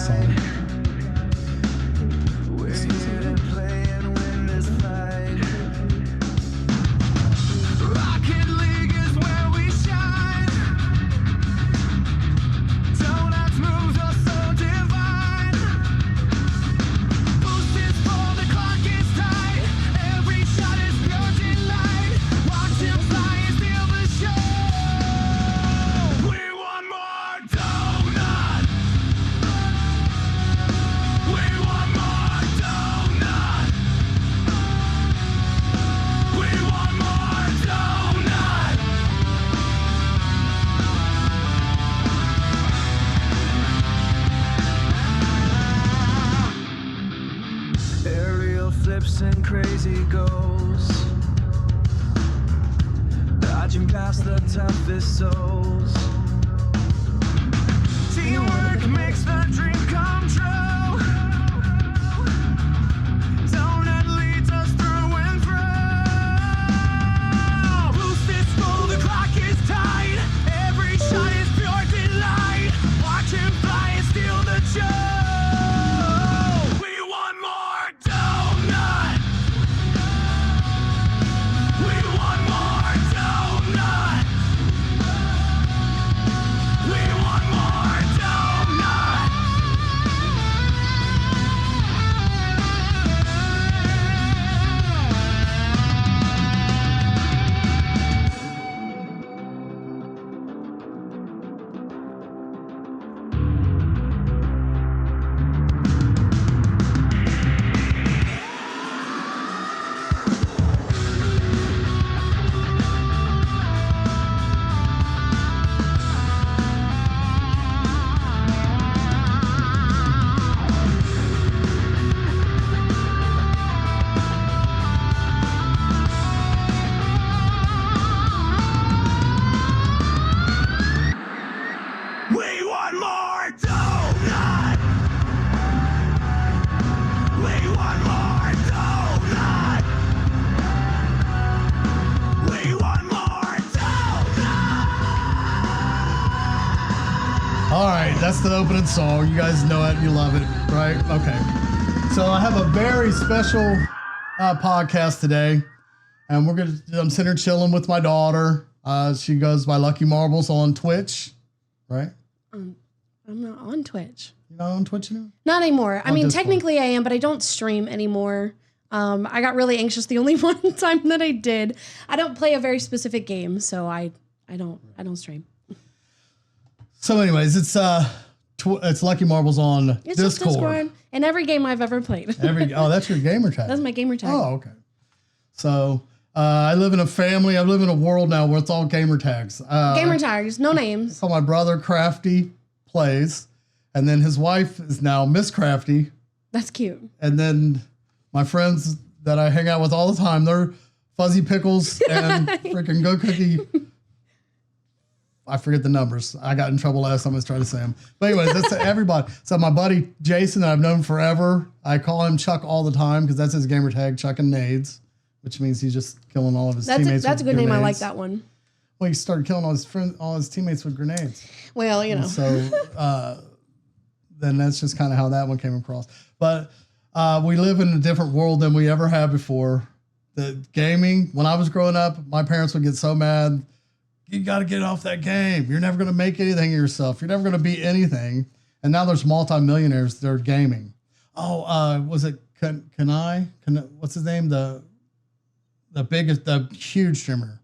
song. And crazy goals, dodging past the toughest souls. Teamwork makes the dream come true. Donut leads us through and through. Boost is full, the clock is tight. Every shot is pure delight. Watch him fly and steal the show. All right, that's the opening song. You guys know it. You love it, right? Okay. So I have a very special podcast today, and I'm sitting here chilling with my daughter. She goes by Lucky Marbles on Twitch, right? I'm not on Twitch. You're not on Twitch anymore? Not anymore. I mean, Discord. technically I am, but I don't stream anymore. I got really anxious the only one time that I did. I don't play a very specific game, so I don't stream. So, anyways, it's Lucky Marbles on It's just Discord. In every game I've ever played. That's your gamer tag. That's my gamer tag. Oh, okay. So I live in a family. I live in a world now where it's all gamer tags. Gamer tags, no names. So my brother Crafty plays, and then his wife is now Miss Crafty, That's cute. and then my friends that I hang out with all the time, they're Fuzzy Pickles and freaking Go Cookie. I forget the numbers. I got in trouble last time I was trying to say them. But anyways, that's everybody. So my buddy Jason that I've known forever, I call him Chuck all the time because that's his gamer tag, Chuck and Nades, which means he's just killing all of his teammates. That's a good grenades. name. I like that one. Well, he started killing all his teammates with grenades. Well, you know. And so then that's just kind of how that one came across. But we live in a different world than we ever had before. The gaming, when I was growing up, my parents would get so mad. You got to get off that game. You're never going to make anything of yourself. You're never going to be anything. And now there's multimillionaires that are gaming. Oh, was it Kanai? What's his name? The huge streamer.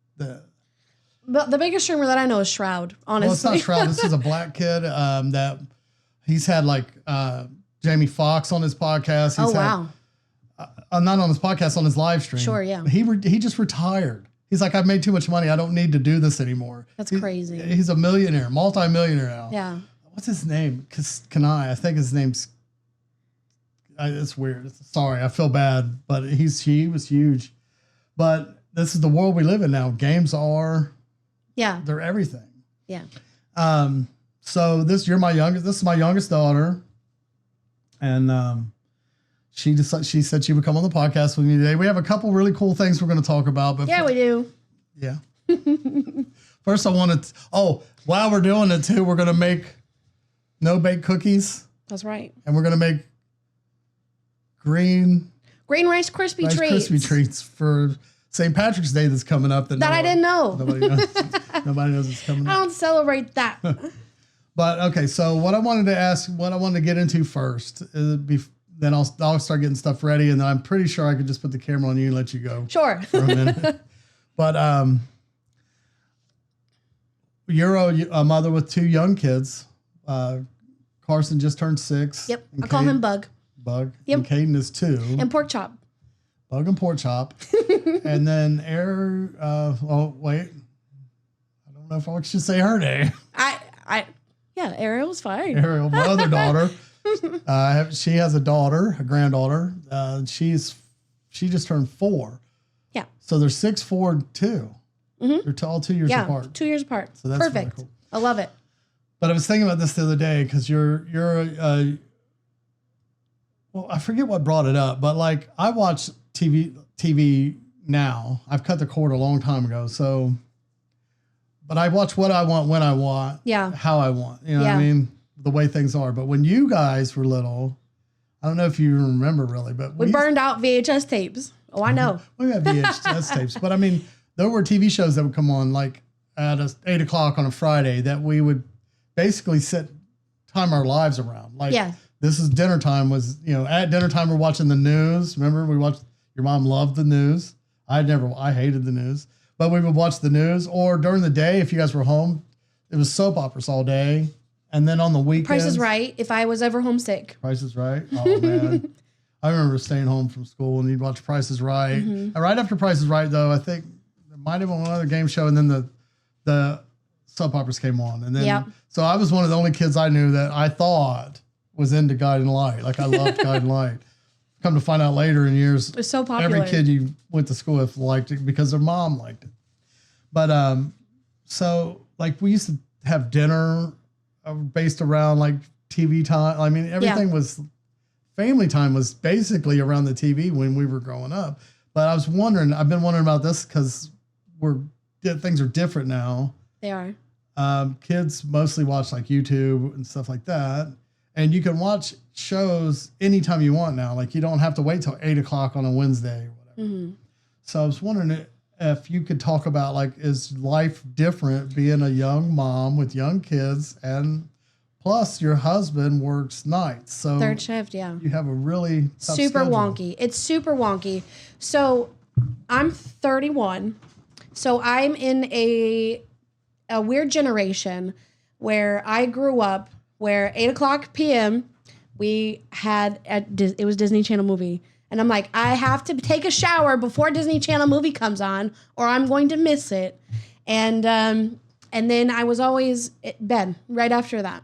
The biggest streamer that I know is Shroud, honestly. Well, it's not Shroud. This is a black kid that he's had like Jamie Foxx on his podcast. He's wow. Not on his podcast, on his live stream. Sure, yeah. He just retired. He's like, I've made too much money. I don't need to do this anymore. That's crazy. He's a millionaire, multi-millionaire now. Yeah. What's his name? Kanai. I think his name's. It's weird. Sorry, I feel bad, but he was huge. But this is the world we live in now. Games are. Yeah. They're everything. Yeah. So this is my youngest daughter, and she said she would come on the podcast with me today. We have a couple really cool things we're going to talk about. But yeah, we do. Yeah. First, I wanted. While we're doing it too, we're going to make no bake cookies, That's right. and we're gonna make green Green Rice Krispie Rice treats. Krispie treats for St. Patrick's Day that's coming up. That I didn't know. Nobody knows. Nobody knows it's coming I up. don't celebrate that. But okay, so what I wanted to get into first is then I'll start getting stuff ready, and then I'm pretty sure I could just put the camera on you and let you go Sure. for a minute. But you're a mother with 2 young kids. Carson just turned 6. Yep. and I call him Bug Bug. Yep. And Caden is 2. and Pork Chop. Bug and Pork Chop. And then oh wait, I don't know if I should say her name. Yeah, Ariel's fine. Ariel, my other daughter. She has a daughter, a granddaughter. She just turned 4. Yeah. So they're 6, 4, and 2. Mm-hmm. They're all 2 years Yeah, apart. 2 years apart. So that's really perfect. cool. I love it. But I was thinking about this the other day because well, I forget what brought it up, but like I watch TV now. I've cut the cord a long time ago, so. But I watch what I want, when I want, Yeah. how I want. You know what I Yeah. mean? The way things are. But when you guys were little, I don't know if you remember really, but We burned out VHS tapes. Oh, I know. we had VHS tapes. But I mean, there were TV shows that would come on like at 8 o'clock on a Friday that we would basically time our lives around. Like, Yeah. this is dinner time at dinner time, we're watching the news. Remember, your mom loved the news. I hated the news. But we would watch the news, or during the day, if you guys were home, it was soap operas all day. And then on the weekends. Price is Right. If I was ever homesick. Price is Right. Oh, man. I remember staying home from school and you'd watch Price is Right. Mm-hmm. And right after Price is Right, though, I think there might have been one other game show, and then the soap operas came on. And then, Yep. So I was one of the only kids I knew that I thought was into Guiding Light. Like, I loved Guiding Light. Come to find out later in years, It was so popular. every kid you went to school with liked it because their mom liked it. But so like we used to have dinner based around like TV time. I mean, everything was family time was basically around the TV when we were growing up. But I've been wondering about this because things are different now. They are. Kids mostly watch like YouTube and stuff like that. And you can watch shows anytime you want now. Like, you don't have to wait till 8 o'clock on a Wednesday or whatever. Mm-hmm. So I was wondering if you could talk about, like, is life different being a young mom with young kids, and plus your husband works nights. So Third shift, yeah. you have a really tough Super schedule. wonky. It's super wonky. So I'm 31. So I'm in a weird generation where I grew up where 8 o'clock p.m. we had it was Disney Channel movie. And I'm like, I have to take a shower before Disney Channel movie comes on or I'm going to miss it. And then I was always at bed right after that.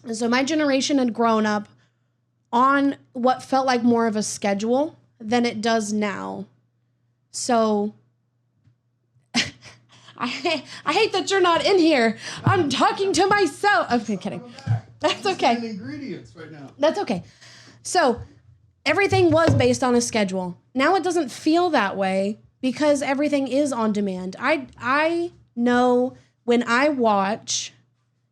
And so my generation had grown up on what felt like more of a schedule than it does now. So I hate that you're not in here. I'm talking to myself. I'm kidding. That's okay. Ingredients right now. That's okay. So everything was based on a schedule. Now it doesn't feel that way because everything is on demand. I know when I watch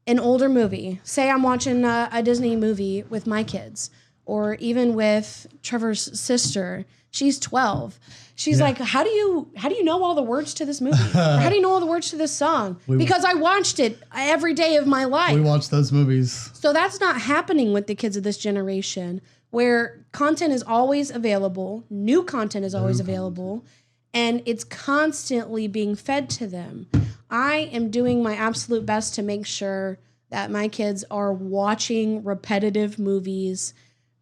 an older movie, say I'm watching a Disney movie with my kids, or even with Trevor's sister. She's 12. She's like, how do you know all the words to this movie? Or how do you know all the words to this song? Because I watched it every day of my life. We watch those movies. So that's not happening with the kids of this generation, where content is always available, new content is always available, and it's constantly being fed to them. I am doing my absolute best to make sure that my kids are watching repetitive movies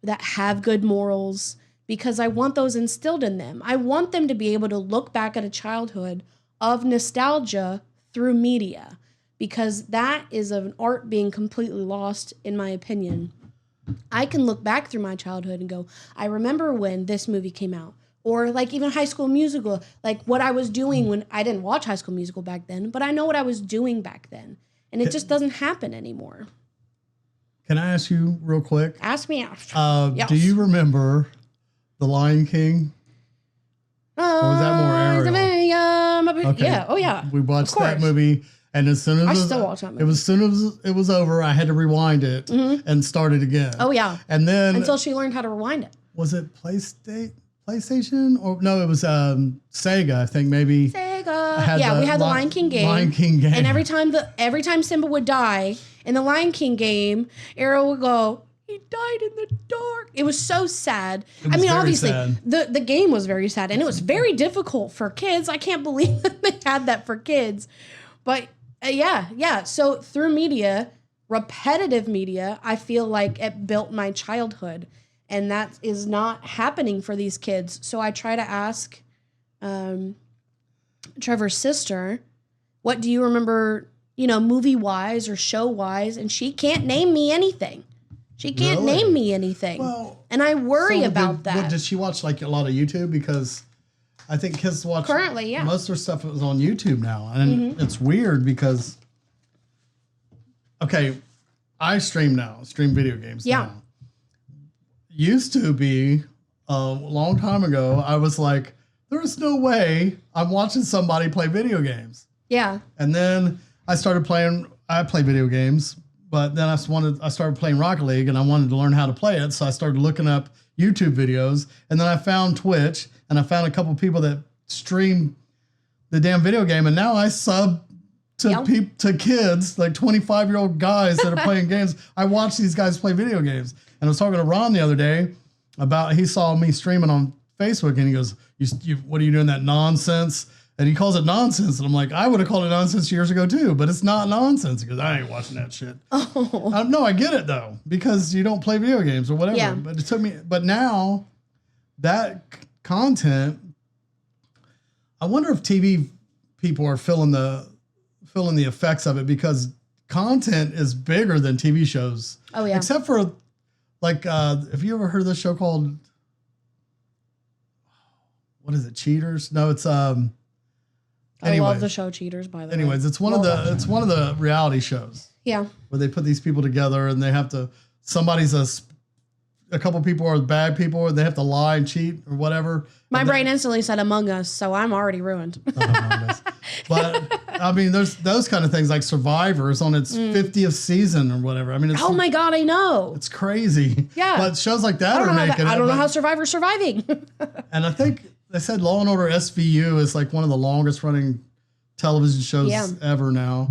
that have good morals, because I want those instilled in them. I want them to be able to look back at a childhood of nostalgia through media, because that is an art being completely lost, in my opinion. I can look back through my childhood and go, I remember when this movie came out. Or like even High School Musical, like what I was doing when I didn't watch High School Musical back then, but I know what I was doing back then. And it just doesn't happen anymore. Can I ask you real quick? Ask me. Yes. Do you remember The Lion King? Or was that more Ariel? Okay. Okay. Yeah. Oh, yeah. We watched Of course. that movie. And as soon as I still watch that movie. it was soon as it was over, I had to rewind it and start it again. Oh yeah. And then Until she learned how to rewind it. was it PlayStation or no? It was Sega. I think maybe. Sega. had Yeah, the we had the Lion King game. Lion King game. And every time Simba would die in the Lion King game, Arrow would go, "He died in the dark." It was so sad. was I mean, very obviously, sad. the game was very sad, and it was very difficult for kids. I can't believe that they had that for kids. But yeah. So through media, repetitive media, I feel like it built my childhood, and that is not happening for these kids. So I try to ask Trevor's sister, what do you remember, movie wise or show wise? And she can't name me anything. She can't Really? name me anything. Well, and I worry So about that. Did she watch like a lot of YouTube? Because I think kids watch Currently, yeah. most of her stuff is on YouTube now, and it's weird because okay, I stream video games. Yeah. Now. Used to be a long time ago. I was like, there's no way I'm watching somebody play video games. Yeah. And then I started playing. I play video games, but then I started playing Rocket League, and I wanted to learn how to play it. So I started looking up YouTube videos, and then I found Twitch, and I found a couple people that stream the damn video game, and now I sub to Yep. to kids, like 25-year-old guys that are playing games. I watch these guys play video games, and I was talking to Ron the other day about he saw me streaming on Facebook, and he goes, "You what are you doing that nonsense?" And he calls it nonsense. And I'm like, I would have called it nonsense years ago too, but it's not nonsense because I ain't watching that shit. Oh. No, I get it though, because you don't play video games or whatever. Yeah. But it took me, but now that content, I wonder if TV people are feeling the effects of it, because content is bigger than TV shows. Oh, yeah. Except for like, have you ever heard of this show called, what is it? Cheaters? No, it's, I anyways. love the show Cheaters, by the way. Anyways, it's one of the reality shows Yeah. where they put these people together and they have to, somebody's a couple people are bad people and they have to lie and cheat or whatever. My brain instantly said Among Us, so I'm already ruined. But I mean, there's those kind of things like Survivor's on its 50th season or whatever. I mean, it's, Oh my God, I know. it's crazy. Yeah. But shows like that I are don't know making I it. don't know but- how Survivor's surviving. And I think they said Law and Order SVU is like one of the longest running television shows Yeah. ever now.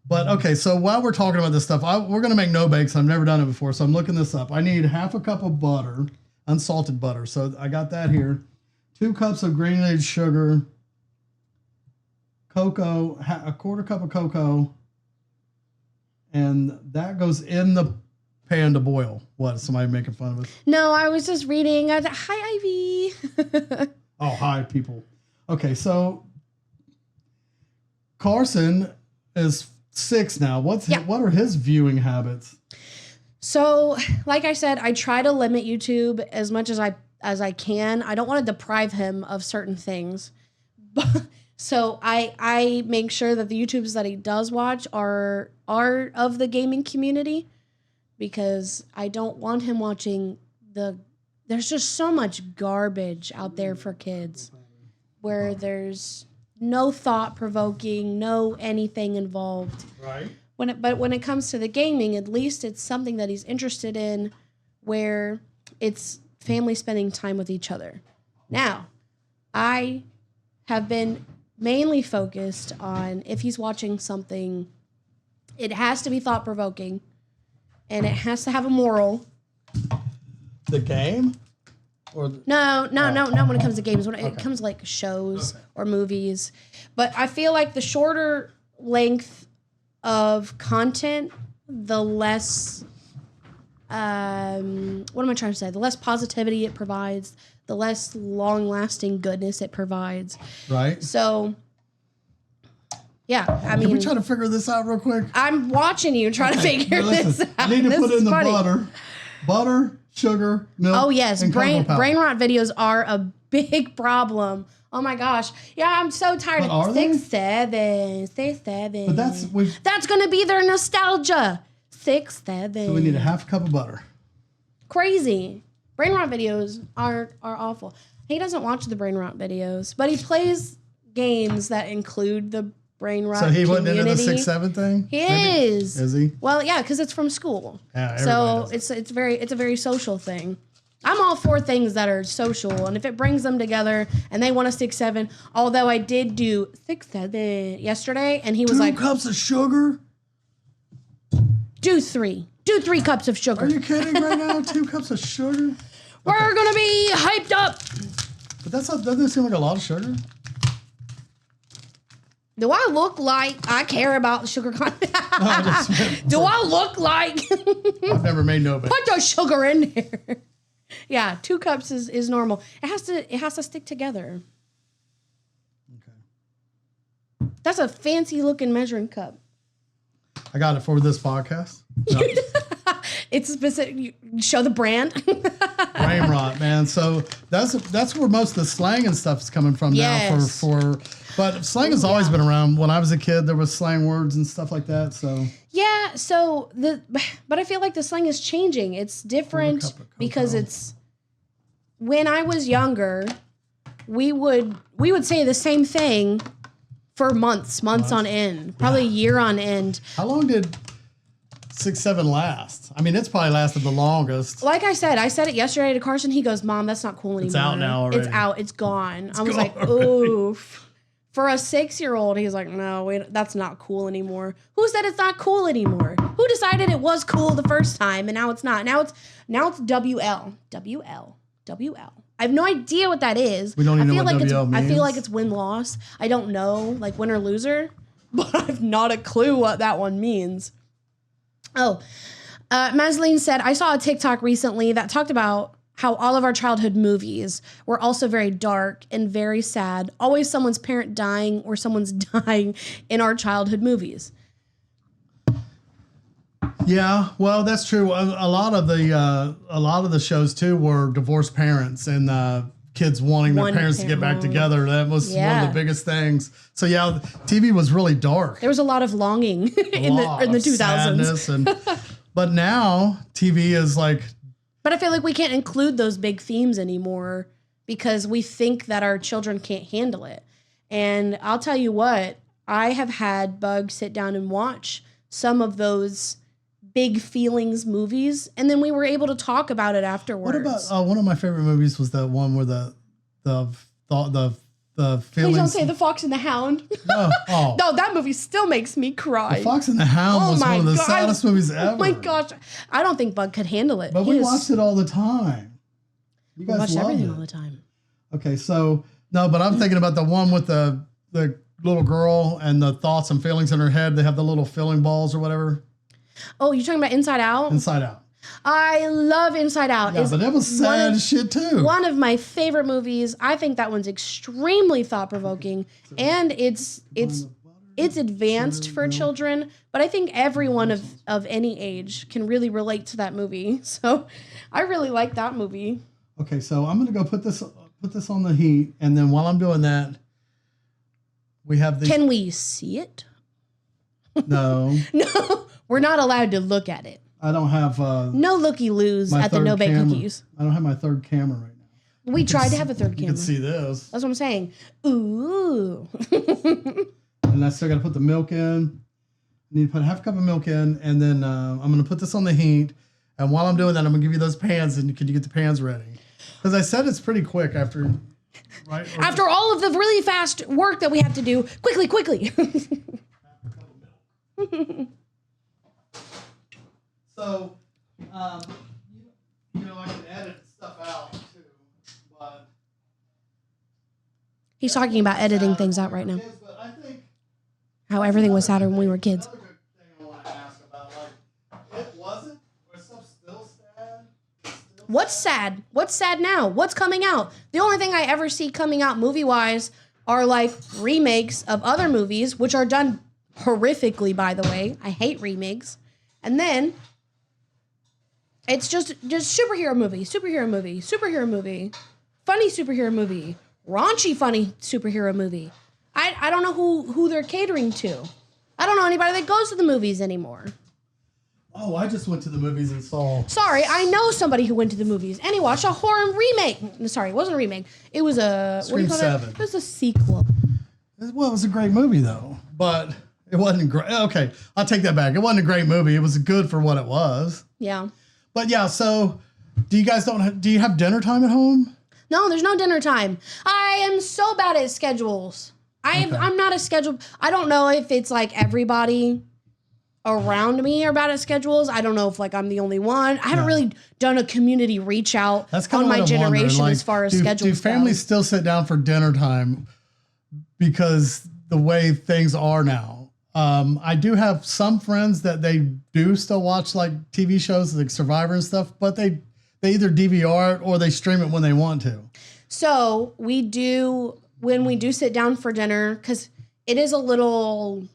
But okay, so while we're talking about this stuff, we're going to make no bakes. I've never done it before, so I'm looking this up. I need half a cup of butter, unsalted butter. So I got that here. 2 cups of granulated sugar, cocoa, a quarter cup of cocoa, and that goes in the pan to boil. What, is somebody making fun of us? No, I was just reading. Hi, Ivy. Oh, hi, people. Okay, so Carson is 6 now. What are his viewing habits? So, like I said, I try to limit YouTube as much as I can. I don't want to deprive him of certain things. So I make sure that the YouTubes that he does watch are of the gaming community, because I don't want him watching there's just so much garbage out there for kids where there's no thought provoking, no anything involved. Right. But when it comes to the gaming, at least it's something that he's interested in, where it's family spending time with each other. Now, I have been mainly focused on, if he's watching something, it has to be thought provoking, and it has to have a moral. The game? Or No, not when it comes to games. When it comes to like shows or movies. But I feel like the shorter length of content, the less, what am I trying to say? The less positivity it provides, the less long-lasting goodness it provides. right? So, yeah, I Can we mean, try to figure this out real quick? I'm watching you try to figure Now this listen, out. I need to This put in is the funny. butter, sugar, milk. Oh yes, and brain cocoa powder. rot videos are a big problem. Oh my gosh, yeah, I'm so tired But are of they? 6 7. But That's gonna be their nostalgia. 6 7. so we need a half cup of butter. Crazy. Brain rot videos are awful. He doesn't watch the brain rot videos, but he plays games that include the brain rot. So he wasn't into the community. 6-7 thing? He Maybe? is. Is he? Well, yeah, because it's from school. Yeah, everybody so does. it's a very social thing. I'm all for things that are social, and if it brings them together and they want a 6-7, although I did do 6-7 yesterday, and he was 2 like, cups of sugar? do 3 cups of sugar. Are you kidding right now? 2 cups of sugar? We're gonna be hyped up. But doesn't it seem like a lot of sugar? Do I look like I care about the sugar content? I just meant- Do I look like I've never made no bit. put the sugar in there? Yeah, 2 cups is normal. It has to stick together. Okay. That's a fancy looking measuring cup. I got it for this podcast. No, It's specific. You show the brand. brain rot, man. So that's where most of the slang and stuff is coming from Yes. now. But slang has always been around. When I was a kid, there was slang words and stuff like that. So Yeah, so but I feel like the slang is changing. It's different cup of cocoa. because it's when I was younger, we would say the same thing for months on end, probably a year on end. how long did 6-7 last? I mean, it's probably lasted the longest. Like I said it yesterday to Carson. He goes, "Mom, that's not cool anymore. It's out now already. It's out. It's gone." I was gone like, already. "Oof." For a 6-year-old, he's like, "No, that's not cool anymore." Who said it's not cool anymore? Who decided it was cool the first time and now it's not? Now it's WL. I have no idea what that is. We don't even know what like WL I feel means. like it's win-loss. I don't know, like win or loser, but I have not a clue what that one means. Oh, Masleen said, I saw a TikTok recently that talked about how all of our childhood movies were also very dark and very sad. Always someone's parent dying or someone's dying in our childhood movies. Yeah, well, that's true. A lot of the shows too were divorced parents and kids wanting their One parents to get back parent. together. That was one Yeah. of the biggest things. So yeah, TV was really dark. There was a lot of longing in Lot the of 2000s. sadness but now TV is like, But I feel like we can't include those big themes anymore because we think that our children can't handle it. And I'll tell you what, I have had Bug sit down and watch some of those big feelings movies, and then we were able to talk about it afterwards. what about one of my favorite movies was the one where the feelings. Please don't say The Fox and the Hound. No, oh. No, that movie still makes me cry. The Fox and the Hound Oh was my one of the God. saddest movies ever. Oh my gosh. I don't think Bug could handle it. But He we is- watched it all the time. You we guys watched loved everything it. all the time. Okay, so no, but I'm thinking about the one with the little girl and the thoughts and feelings in her head. They have the little feeling balls or whatever. Oh, you're talking about Inside Out? Inside Out. I love Inside Out. Yeah, It's but that was sad as shit too. one of my favorite movies. I think that one's extremely thought provoking, and it's advanced for children. But I think everyone of any age can really relate to that movie. So I really like that movie. Okay, so I'm gonna go put this on the heat, and then while I'm doing that, we have these. Can we see it? No, No, we're not allowed to look at it. I don't have No looky loos my at the third No Bake camera. Cookies. I don't have my third camera right now. We tried to have a third You camera. can see this, That's what I'm saying. Ooh. and I still got to put the milk in. I need to put half a cup of milk in, and then I'm gonna put this on the heat. And while I'm doing that, I'm gonna give you those pans, and can you get the pans ready? Because I said it's pretty quick after, right? Or After all of the really fast work that we have to do, quickly. So, I can edit stuff out too, but He's talking about editing things out right now. But I think How everything was sadder when we were kids. another good thing I want to ask about, like, it wasn't, or stuff still sad. What's sad? What's sad now? What's coming out? The only thing I ever see coming out movie-wise are like remakes of other movies, which are done horrifically, by the way. I hate remakes. And then it's just superhero movie, funny superhero movie, raunchy funny superhero movie. I don't know who they're catering to. I don't know anybody that goes to the movies anymore. Oh, I just went to the movies and saw. Sorry, I know somebody who went to the movies and he watched a horror remake. Sorry, it wasn't a remake. It was a Scream what do you call 7. It? It was a sequel. Well, it was a great movie though, but it wasn't great. Okay, I'll take that back. It wasn't a great movie. It was good for what it was. Yeah. But yeah, so do you have dinner time at home? No, there's no dinner time. I am so bad at schedules. I'm not a schedule. I don't know if it's like everybody around me are bad at schedules. I don't know if like I'm the only one. I haven't really done a community reach out on my generation as far as schedules do families still sit down for dinner time because the way things are now? I do have some friends that they do still watch like TV shows like Survivor and stuff, but they either DVR it or they stream it when they want to. So we do, when we do sit down for dinner, because it is a little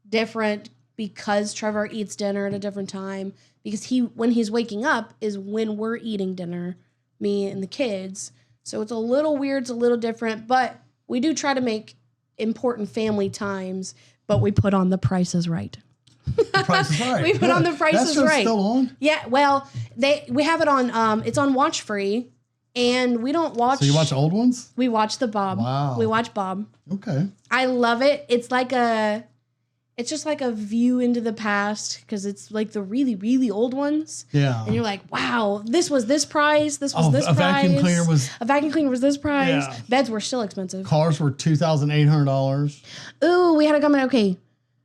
different because Trevor eats dinner at a different time, because when he's waking up is when we're eating dinner, me and the kids. So it's a little weird, it's a little different, but we do try to make important family times, but we put on The Price is Right. The Price is Right. We put on The Price That is show's Right. still on? Yeah, well, we have it on, it's on Watch Free, and we don't watch. So you watch old ones? We watch the Bob. Wow. We watch Bob. Okay. I love it. It's just like a view into the past, because it's like the really, really old ones. Yeah. And you're like, wow, this was this price. This was this a price. vacuum cleaner was. A vacuum cleaner was this price. Yeah. Beds were still expensive. Cars were $2,800. Ooh, we had a comment. Okay.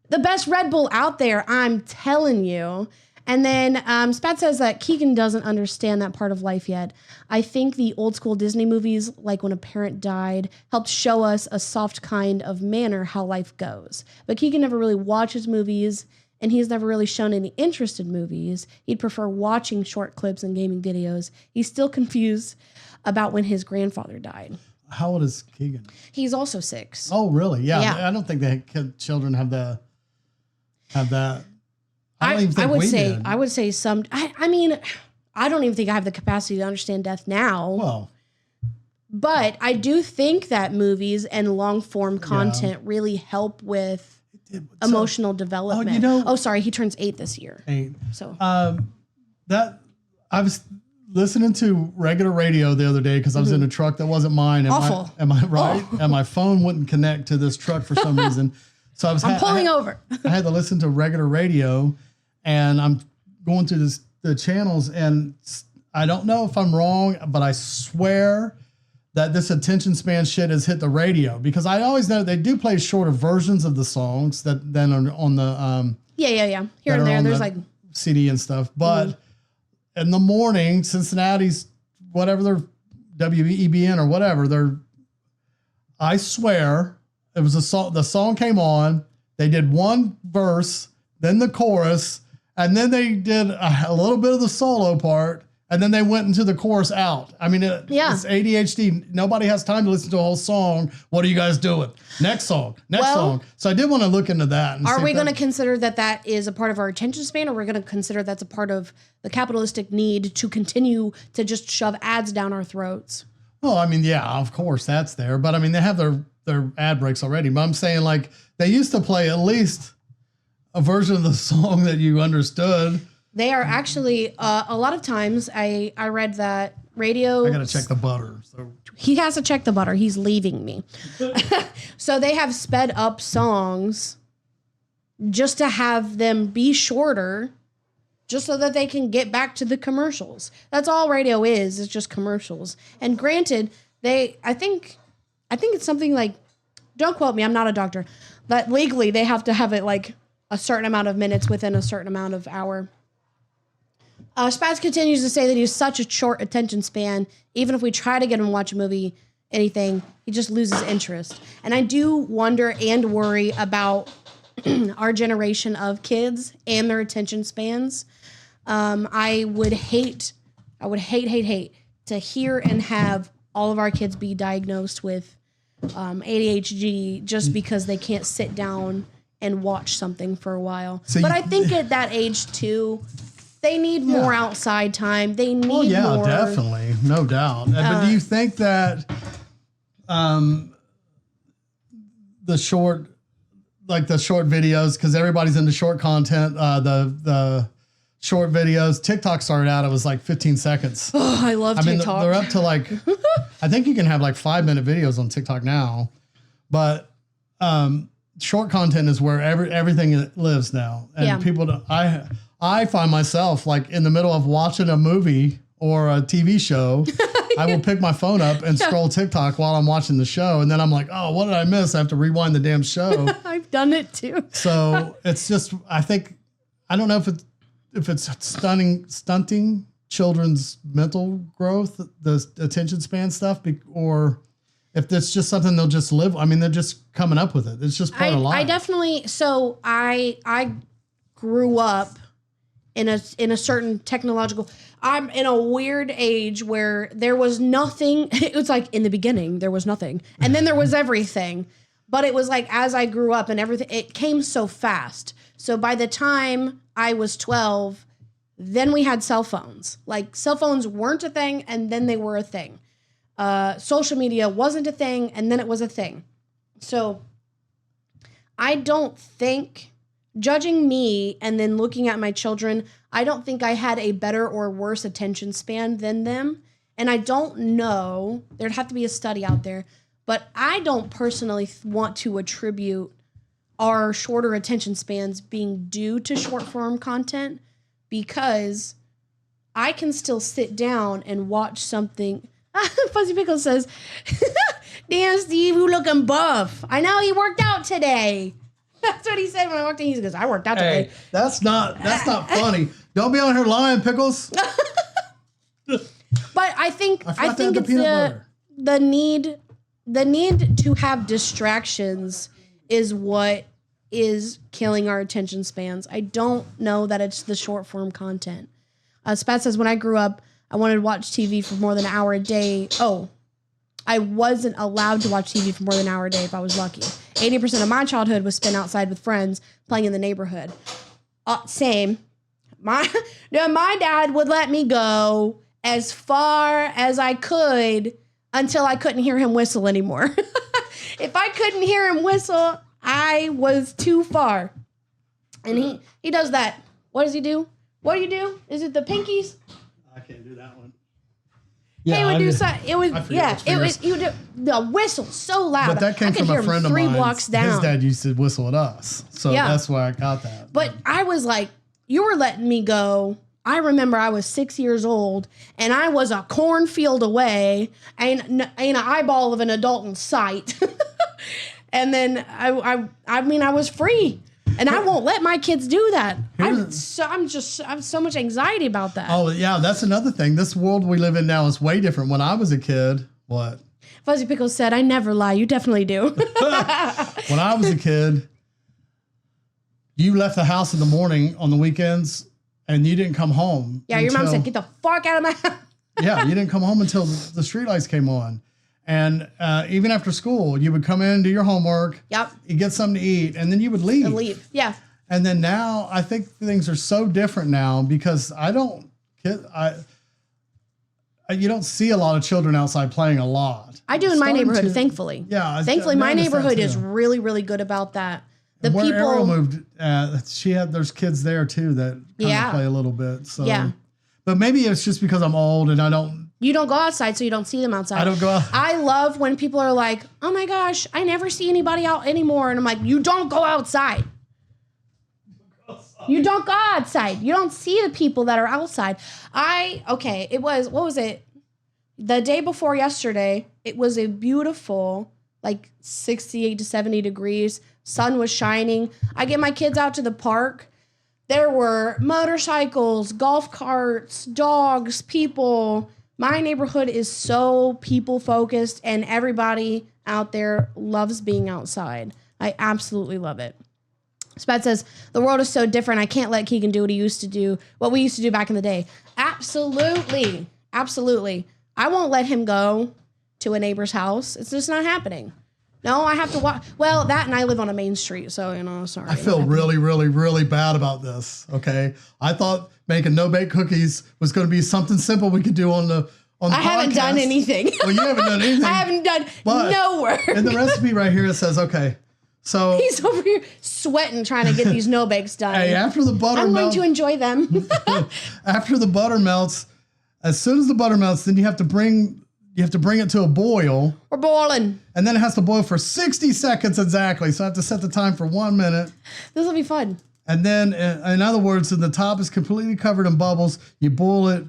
The best Red Bull out there, I'm telling you. And then Spat says that Keegan doesn't understand that part of life yet. I think the old school Disney movies, like when a parent died, helped show us a soft kind of manner how life goes. But Keegan never really watches movies, and he's never really shown any interest in movies. He'd prefer watching short clips and gaming videos. He's still confused about when his grandfather died. How old is Keegan? He's also 6. Oh, really? Yeah. Yeah. I don't think children have that. I don't even think I would say some. I mean, I don't even think I have the capacity to understand death now. Well, but I do think that movies and long form content really help with emotional development. Sorry, he turns 8 this year. 8. So that I was listening to regular radio the other day because I was in a truck that wasn't mine. Awful. Am I right? And my phone wouldn't connect to this truck for some reason. So I'm pulling over. I had to listen to regular radio, and I'm going through the channels, and I don't know if I'm wrong, but I swear that this attention span shit has hit the radio, because I always know they do play shorter versions of the songs that then are on the yeah here and there. There's like CD and stuff, but in the morning, Cincinnati's whatever they're WEBN or whatever I swear. It was a song. The song came on. They did one verse, then the chorus, and then they did a little bit of the solo part, and then they went into the chorus out. I mean, it's ADHD. Nobody has time to listen to a whole song. What are you guys doing? Next song. So I did want to look into that. And are we going to consider that is a part of our attention span, or we're going to consider that's a part of the capitalistic need to continue to just shove ads down our throats? Well, I mean, yeah, of course that's there, but I mean, they have their ad breaks already. But I'm saying, like, they used to play at least a version of the song that you understood. They are actually a lot of times. I read that radio. I gotta check the butter. So he has to check the butter. He's leaving me. So they have sped up songs just to have them be shorter, just so that they can get back to the commercials. That's all radio is. It's just commercials. And granted, I think it's something like, don't quote me, I'm not a doctor, but legally they have to have it like a certain amount of minutes within a certain amount of hour. Spaz continues to say that he has such a short attention span. Even if we try to get him to watch a movie, anything, he just loses interest. And I do wonder and worry about our generation of kids and their attention spans. I would hate to hear and have all of our kids be diagnosed with ADHD just because they can't sit down and watch something for a while. But I think at that age too, they need more outside time. They need more. Definitely, no doubt. But do you think that the short videos, because everybody's into short content, the short videos, TikTok started out, it was like 15 seconds. Oh, I love TikTok. They're up to like, I think you can have like 5-minute videos on TikTok now. But short content is where everything lives now, and Yeah. people. I find myself like in the middle of watching a movie or a TV show. I will pick my phone up and scroll TikTok while I'm watching the show, and then I'm like, oh, what did I miss? I have to rewind the damn show. I've done it too. So it's just, I don't know if it's stunting children's mental growth, the attention span stuff, or if it's just something they'll just live. I mean, they're just coming up with it. It's just part of life. I definitely. So I grew up in a certain technological. I'm in a weird age where there was nothing. It was like in the beginning there was nothing, and then there was everything. But it was like as I grew up and everything, it came so fast. So by the time I was 12, then we had cell phones. Like cell phones weren't a thing, and then they were a thing. Social media wasn't a thing, and then it was a thing. So I don't think, judging me and then looking at my children, I don't think I had a better or worse attention span than them. And I don't know, there'd have to be a study out there, but I don't personally want to attribute our shorter attention spans being due to short form content, because I can still sit down and watch something. Fuzzy Pickle says, damn, Steve, you looking buff. I know he worked out today. That's what he said when I walked in. He goes, I worked out today. Hey, that's not funny. Don't be on here lying, Pickles. But I think forgot to add it's the peanut butter. the need to have distractions is what is killing our attention spans. I don't know that it's the short form content. Spat says, when I grew up, I wanted to watch TV for more than an hour a day. Oh, I wasn't allowed to watch TV for more than an hour a day if I was lucky. 80% of my childhood was spent outside with friends playing in the neighborhood. Same. My dad would let me go as far as I could until I couldn't hear him whistle anymore. If I couldn't hear him whistle, I was too far. And he does that. What does he do? What do you do? Is it the pinkies? I can't do that one. He would do something. It was, I forget yeah. which It was. fingers. He would do the whistle so loud. But that came I could from hear a him friend of 3 mine. blocks down. His dad used to whistle at us, so Yeah. that's why I got that. But I was like, you were letting me go. I remember I was 6 years old and I was a cornfield away and an eyeball of an adult in sight. And then I mean, I was free, and I won't let my kids do that. I have so much anxiety about that. Oh yeah, that's another thing. This world we live in now is way different. When I was a kid, what? Fuzzy Pickles said, I never lie. You definitely do. When I was a kid, you left the house in the morning on the weekends, and you didn't come home. Yeah, your mom until- said, get the fuck out of my house. Yeah, you didn't come home until the streetlights came on. And even after school, you would come in, do your homework. Yep. You get something to eat, and then you would leave. And leave. Yeah. And then now, I think things are so different now because you don't see a lot of children outside playing a lot. I do in my Starting neighborhood, to- thankfully. Yeah. Thankfully, I've my noticed that neighborhood too. is really, really good about that. The Where people Ariel moved, there's kids there too that kind Yeah. of play a little bit. So. Yeah. But maybe it's just because I'm old and you don't go outside, so you don't see them outside. I don't go out. I love when people are like, oh my gosh, I never see anybody out anymore. And I'm like, you don't go outside. You don't go outside. You don't see the people that are outside. What was it? The day before yesterday, it was a beautiful, like 68 to 70 degrees. Sun was shining. I get my kids out to the park. There were motorcycles, golf carts, dogs, people. My neighborhood is so people focused, and everybody out there loves being outside. I absolutely love it. Spat says, the world is so different. I can't let Keegan do what we used to do back in the day. Absolutely. Absolutely. I won't let him go to a neighbor's house. It's just not happening. No, I have to walk. Well, that, and I live on a main street, so, sorry. I feel really, really, really bad about this. Okay. I thought making no-bake cookies was going to be something simple we could do on the I haven't done podcast. anything. Well, you haven't done anything. I haven't done But no work. in the recipe right here, it says, okay, so He's over here sweating trying to get these no bakes done. hey, after the butter I'm going melts, to enjoy them. after the butter melts, as soon as the butter melts, then you have to bring you have to bring it to a boil, We're boiling. and then it has to boil for 60 seconds exactly. So I have to set the time for 1 minute. This will be fun. And then, in other words, the top is completely covered in bubbles. You boil it.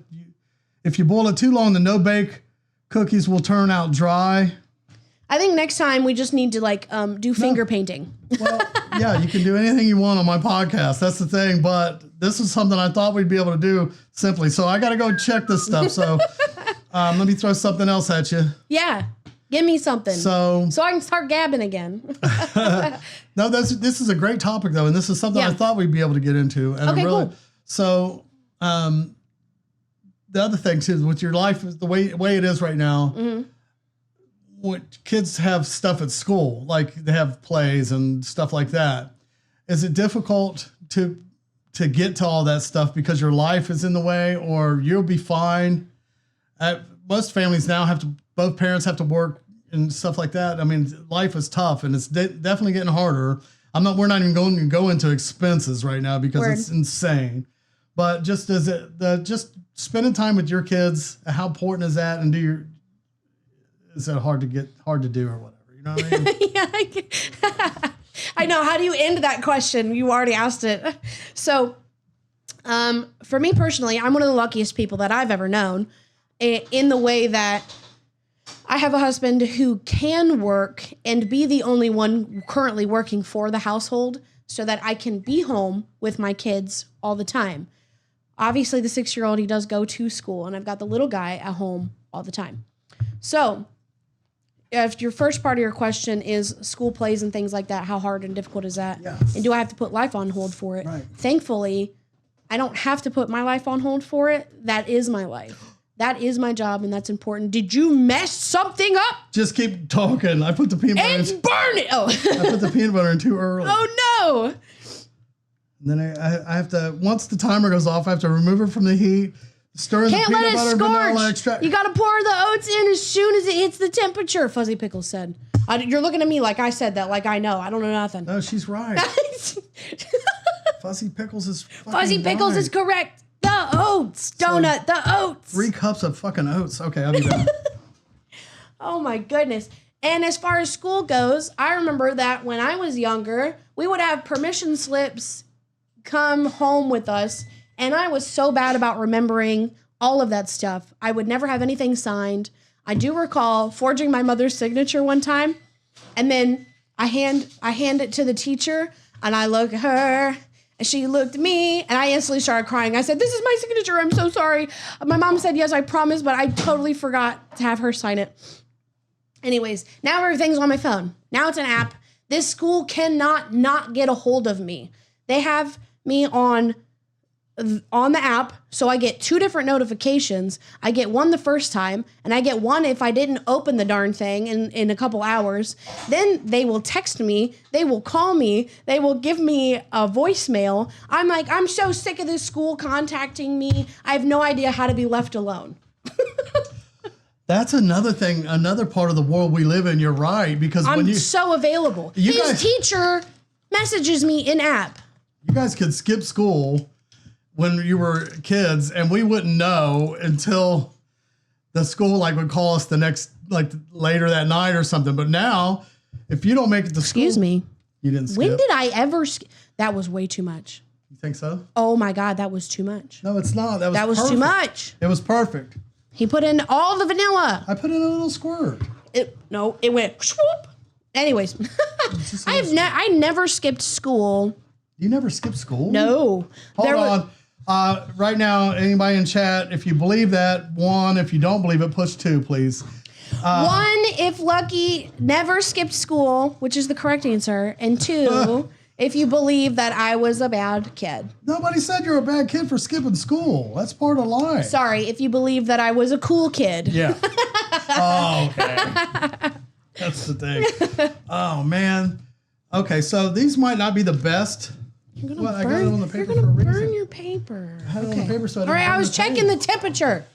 If you boil it too long, the no-bake cookies will turn out dry. I think next time we just need to do finger painting. Well, yeah, you can do anything you want on my podcast. That's the thing. But this is something I thought we'd be able to do simply. So I got to go check this stuff. So let me throw something else at you. Yeah. Give me something. So I can start gabbing again. no, this is a great topic though, and this is something I thought we'd be able to get into. And Okay, really, cool. So the other thing too, with your life, the way it is right now. Mm-hmm. When kids have stuff at school, like they have plays and stuff like that, is it difficult to get to all that stuff because your life is in the way, or you'll be fine? Most families now both parents have to work and stuff like that. I mean, life is tough and it's definitely getting harder. We're not even going to go into expenses right now because it's insane. But just just spending time with your kids, how important is that? And is it hard to do or whatever? You know what I mean? Yeah, I know. How do you end that question? You already asked it. So, for me personally, I'm one of the luckiest people that I've ever known in the way that I have a husband who can work and be the only one currently working for the household so that I can be home with my kids all the time. Obviously, the 6-year-old, he does go to school, and I've got the little guy at home all the time. So, if your first part of your question is school plays and things like that, how hard and difficult is that? Yes. And do I have to put life on hold for it? Right. Thankfully, I don't have to put my life on hold for it. That is my life. That is my job, and that's important. Did you mess something up? Just keep talking. I put the peanut butter. It's burning. Oh. I put the peanut butter in too early. Oh, no. And then I have to, once the timer goes off, I have to remove it from the heat, stir in the Can't let peanut it butter, vanilla scorch. extract. You got to pour the oats in as soon as it hits the temperature, Fuzzy Pickles said. You're looking at me like I said that, like I know. I don't know nothing. No, she's right. Fuzzy Pickles is fucking Fuzzy Pickles right. is correct. The oats. Donut, the oats. 3 cups of fucking oats. Okay, I'll be done. Oh my goodness. And as far as school goes, I remember that when I was younger, we would have permission slips come home with us. And I was so bad about remembering all of that stuff. I would never have anything signed. I do recall forging my mother's signature one time. And then I hand it to the teacher and I look at her and she looked at me and I instantly started crying. I said, "This is my signature. I'm so sorry." My mom said, "Yes, I promise," but I totally forgot to have her sign it. Anyways, now everything's on my phone. Now it's an app. This school cannot not get a hold of me. They have me on the app, so I get 2 different notifications. I get one the first time, and I get one if I didn't open the darn thing in a couple hours. Then they will text me, they will call me, they will give me a voicemail. I'm like, I'm so sick of this school contacting me. I have no idea how to be left alone. That's another thing, another part of the world we live in. You're right, because when I'm so available. You His guys- teacher messages me in app. you guys could skip school when you were kids, and we wouldn't know until the school would call us the next later that night or something. But now, if you don't make it to school, Excuse me. you didn't skip. When did I ever that was way too much. You think so? Oh my God, that was too much. No, it's not. That was Too perfect. much. It was perfect. He put in all the vanilla. I put in a little squirt. It went swoop. Anyways, I never skipped school. You never skipped school? No. Hold on. Right now, anybody in chat, if you believe that, 1. If you don't believe it, push 2, please. 1, if Lucky never skipped school, which is the correct answer. And 2, if you believe that I was a bad kid. Nobody said you're a bad kid for skipping school. That's part of life. Sorry, if you believe that I was a cool kid. Yeah. Oh, okay. That's the thing. Oh, man. Okay, so these might not be the best. You're gonna Well, I burn, got it on the paper you're gonna for a burn reason. your paper. I had it on the paper so I All didn't right, I burn was the checking page. the temperature.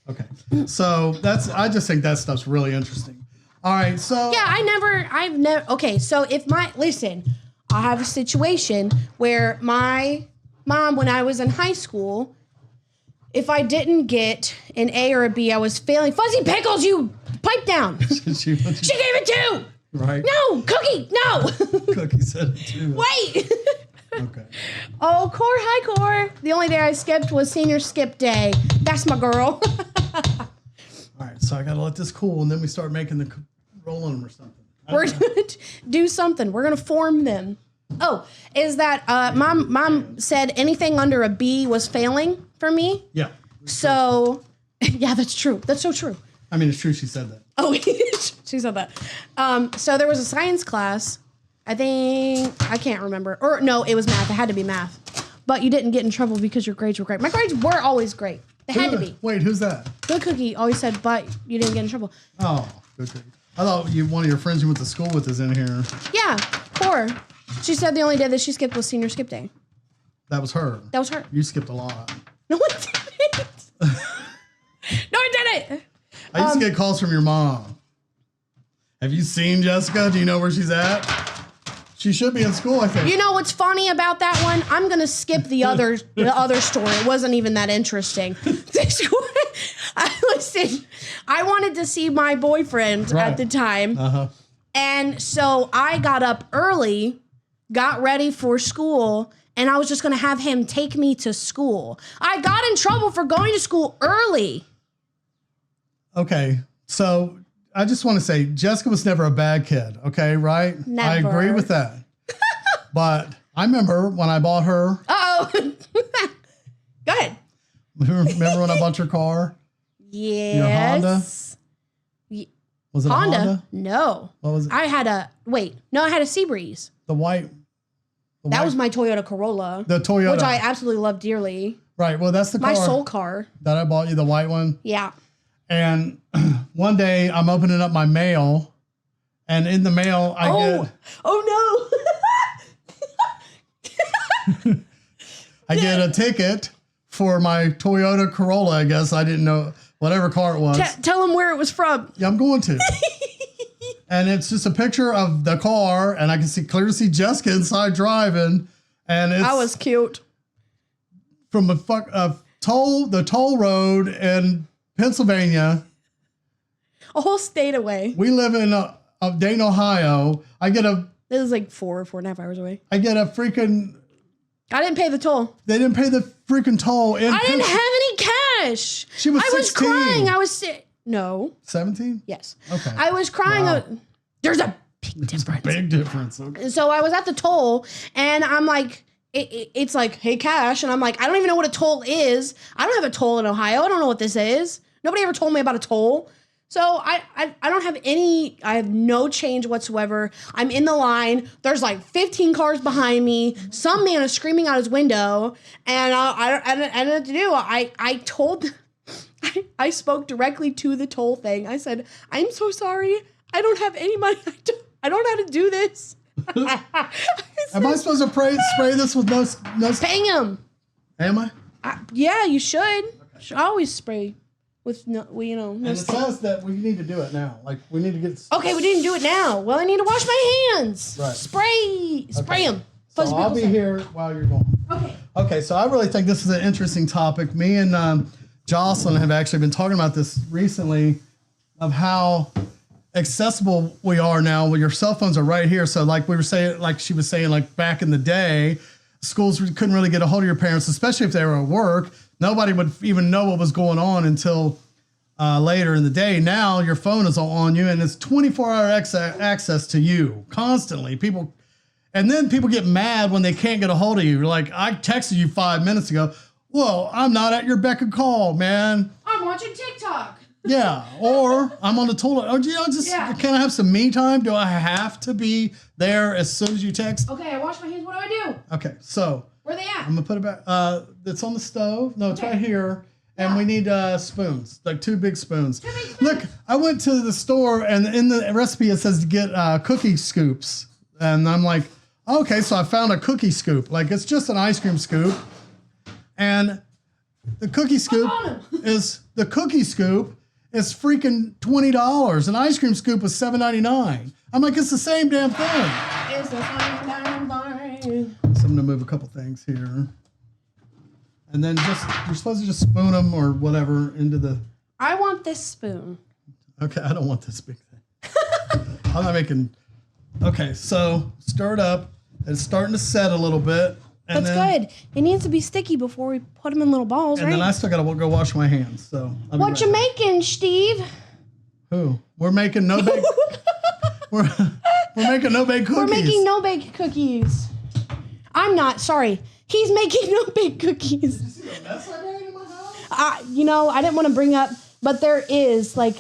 Okay. So I just think that stuff's really interesting. All right, so. Yeah, I've never. Okay, so listen, I have a situation where my mom, when I was in high school, if I didn't get an A or a B, I was failing. Fuzzy Pickles, you pipe down. She gave it 2. Right. No, Cookie, no. Cookie said it too. Wait. Okay. Oh, Core, hi, Core. The only day I skipped was senior skip day. That's my girl. All right, so I gotta let this cool, and then we start making the rolling them or something. We're gonna do something. We're gonna form them. Oh, is that mom said anything under a B was failing for me? Yeah. So, yeah, that's true. That's so true. I mean, it's true. She said that. Oh, she said that. So there was a science class. I can't remember. Or no, it was math. It had to be math. But you didn't get in trouble because your grades were great. My grades were always great. They had to be. Wait, who's that? Good Cookie always said, but you didn't get in trouble. Oh, good. I thought one of your friends you went to school with is in here. Yeah, Core. She said the only day that she skipped was senior skip day. That was her. That was her. You skipped a lot. No, I didn't. No, I didn't. I used to get calls from your mom. Have you seen Jessica? Do you know where she's at? She should be in school, I think. You know what's funny about that one? I'm gonna skip the other story. It wasn't even that interesting. I wanted to see my boyfriend Right. at the time, Uh-huh. and so I got up early, got ready for school, and I was just gonna have him take me to school. I got in trouble for going to school early. Okay, so I just want to say Jessica was never a bad kid, okay, right? I Never. agree with that. But I remember when I bought her, Uh-oh. Go ahead. remember when I bought your car? Yes. Was it Honda? a Honda? No. What was it? I had a Seabreeze. The white. That was my Toyota Corolla. The Toyota. Which I absolutely love dearly. Right, well, that's the car My soul car. that I bought you, the white one. Yeah. And one day I'm opening up my mail, and in the mail I get a ticket for my Toyota Corolla, I guess. I didn't know, whatever car it was. Tell him where it was from. Yeah, I'm going to. And it's just a picture of the car, and I can clearly see Jessica inside driving. And it's I was cute. from the toll road in Pennsylvania. A whole state away. We live in Dayton, Ohio. This is like 4.5 hours away. I get a freaking. I didn't pay the toll. They didn't pay the freaking toll. I didn't have any cash. She was I 16. was crying. I was No. 17? Yes. Okay. I was crying. Wow. There's a big difference. Big difference. Okay. So I was at the toll, and I'm like, it's like, hey, cash. And I'm like, I don't even know what a toll is. I don't have a toll in Ohio. I don't know what this is. Nobody ever told me about a toll. So I don't have I have no change whatsoever. I'm in the line. There's like 15 cars behind me. Some man is screaming out his window, and I don't know what to do. I spoke directly to the toll thing. I said, I'm so sorry. I don't have any money. I don't know how to do this. Am I supposed to spray this with no? Paying him. Am I? Yeah, you should. Should always spray with no. And it says that we need to do it now. Like we need to get. Okay, we didn't do it now. Well, I need to wash my hands. Right. Spray him. So I'll be here while you're gone. Okay. Okay, so I really think this is an interesting topic. Me and Jocelyn have actually been talking about this recently, of how accessible we are now. Well, your cell phones are right here. So like she was saying, like back in the day, schools couldn't really get a hold of your parents, especially if they were at work. Nobody would even know what was going on until later in the day. Now your phone is on you, and it's 24-hour access to you constantly. And then people get mad when they can't get a hold of you. Like, I texted you 5 minutes ago. Well, I'm not at your beck and call, man. I'm watching TikTok. Yeah, or I'm on the toilet. Or, can I have some me time? Do I have to be there as soon as you text? Okay, I wash my hands. What do I do? Okay, so Where are they at? I'm gonna put it back. It's on the stove. No, it's Okay. right here. And Yeah. we need spoons, like 2 big spoons. 2 big spoons. Look, I went to the store, and in the recipe it says to get cookie scoops, and I'm like, okay, so I found a cookie scoop. Like, it's just an ice cream scoop, and the cookie scoop is freaking $20. An ice cream scoop was $7.99. I'm like, it's the same damn thing. It's the fine. So I'm gonna move a couple things here. And then you're supposed to just spoon them or whatever into the. I want this spoon. Okay, I don't want this big thing. I'm not making. Okay, so stir it up. It's starting to set a little bit. And That's then, good. It needs to be sticky before we put them in little balls, And right? then I still gotta go wash my hands. So. I'll be What right you back. making, Steve? Who? We're making no bake. we're making no bake cookies. We're making no bake cookies. I'm not. Sorry. He's making no bake cookies. You see the mess I made in my house? I didn't want to bring up, but there is like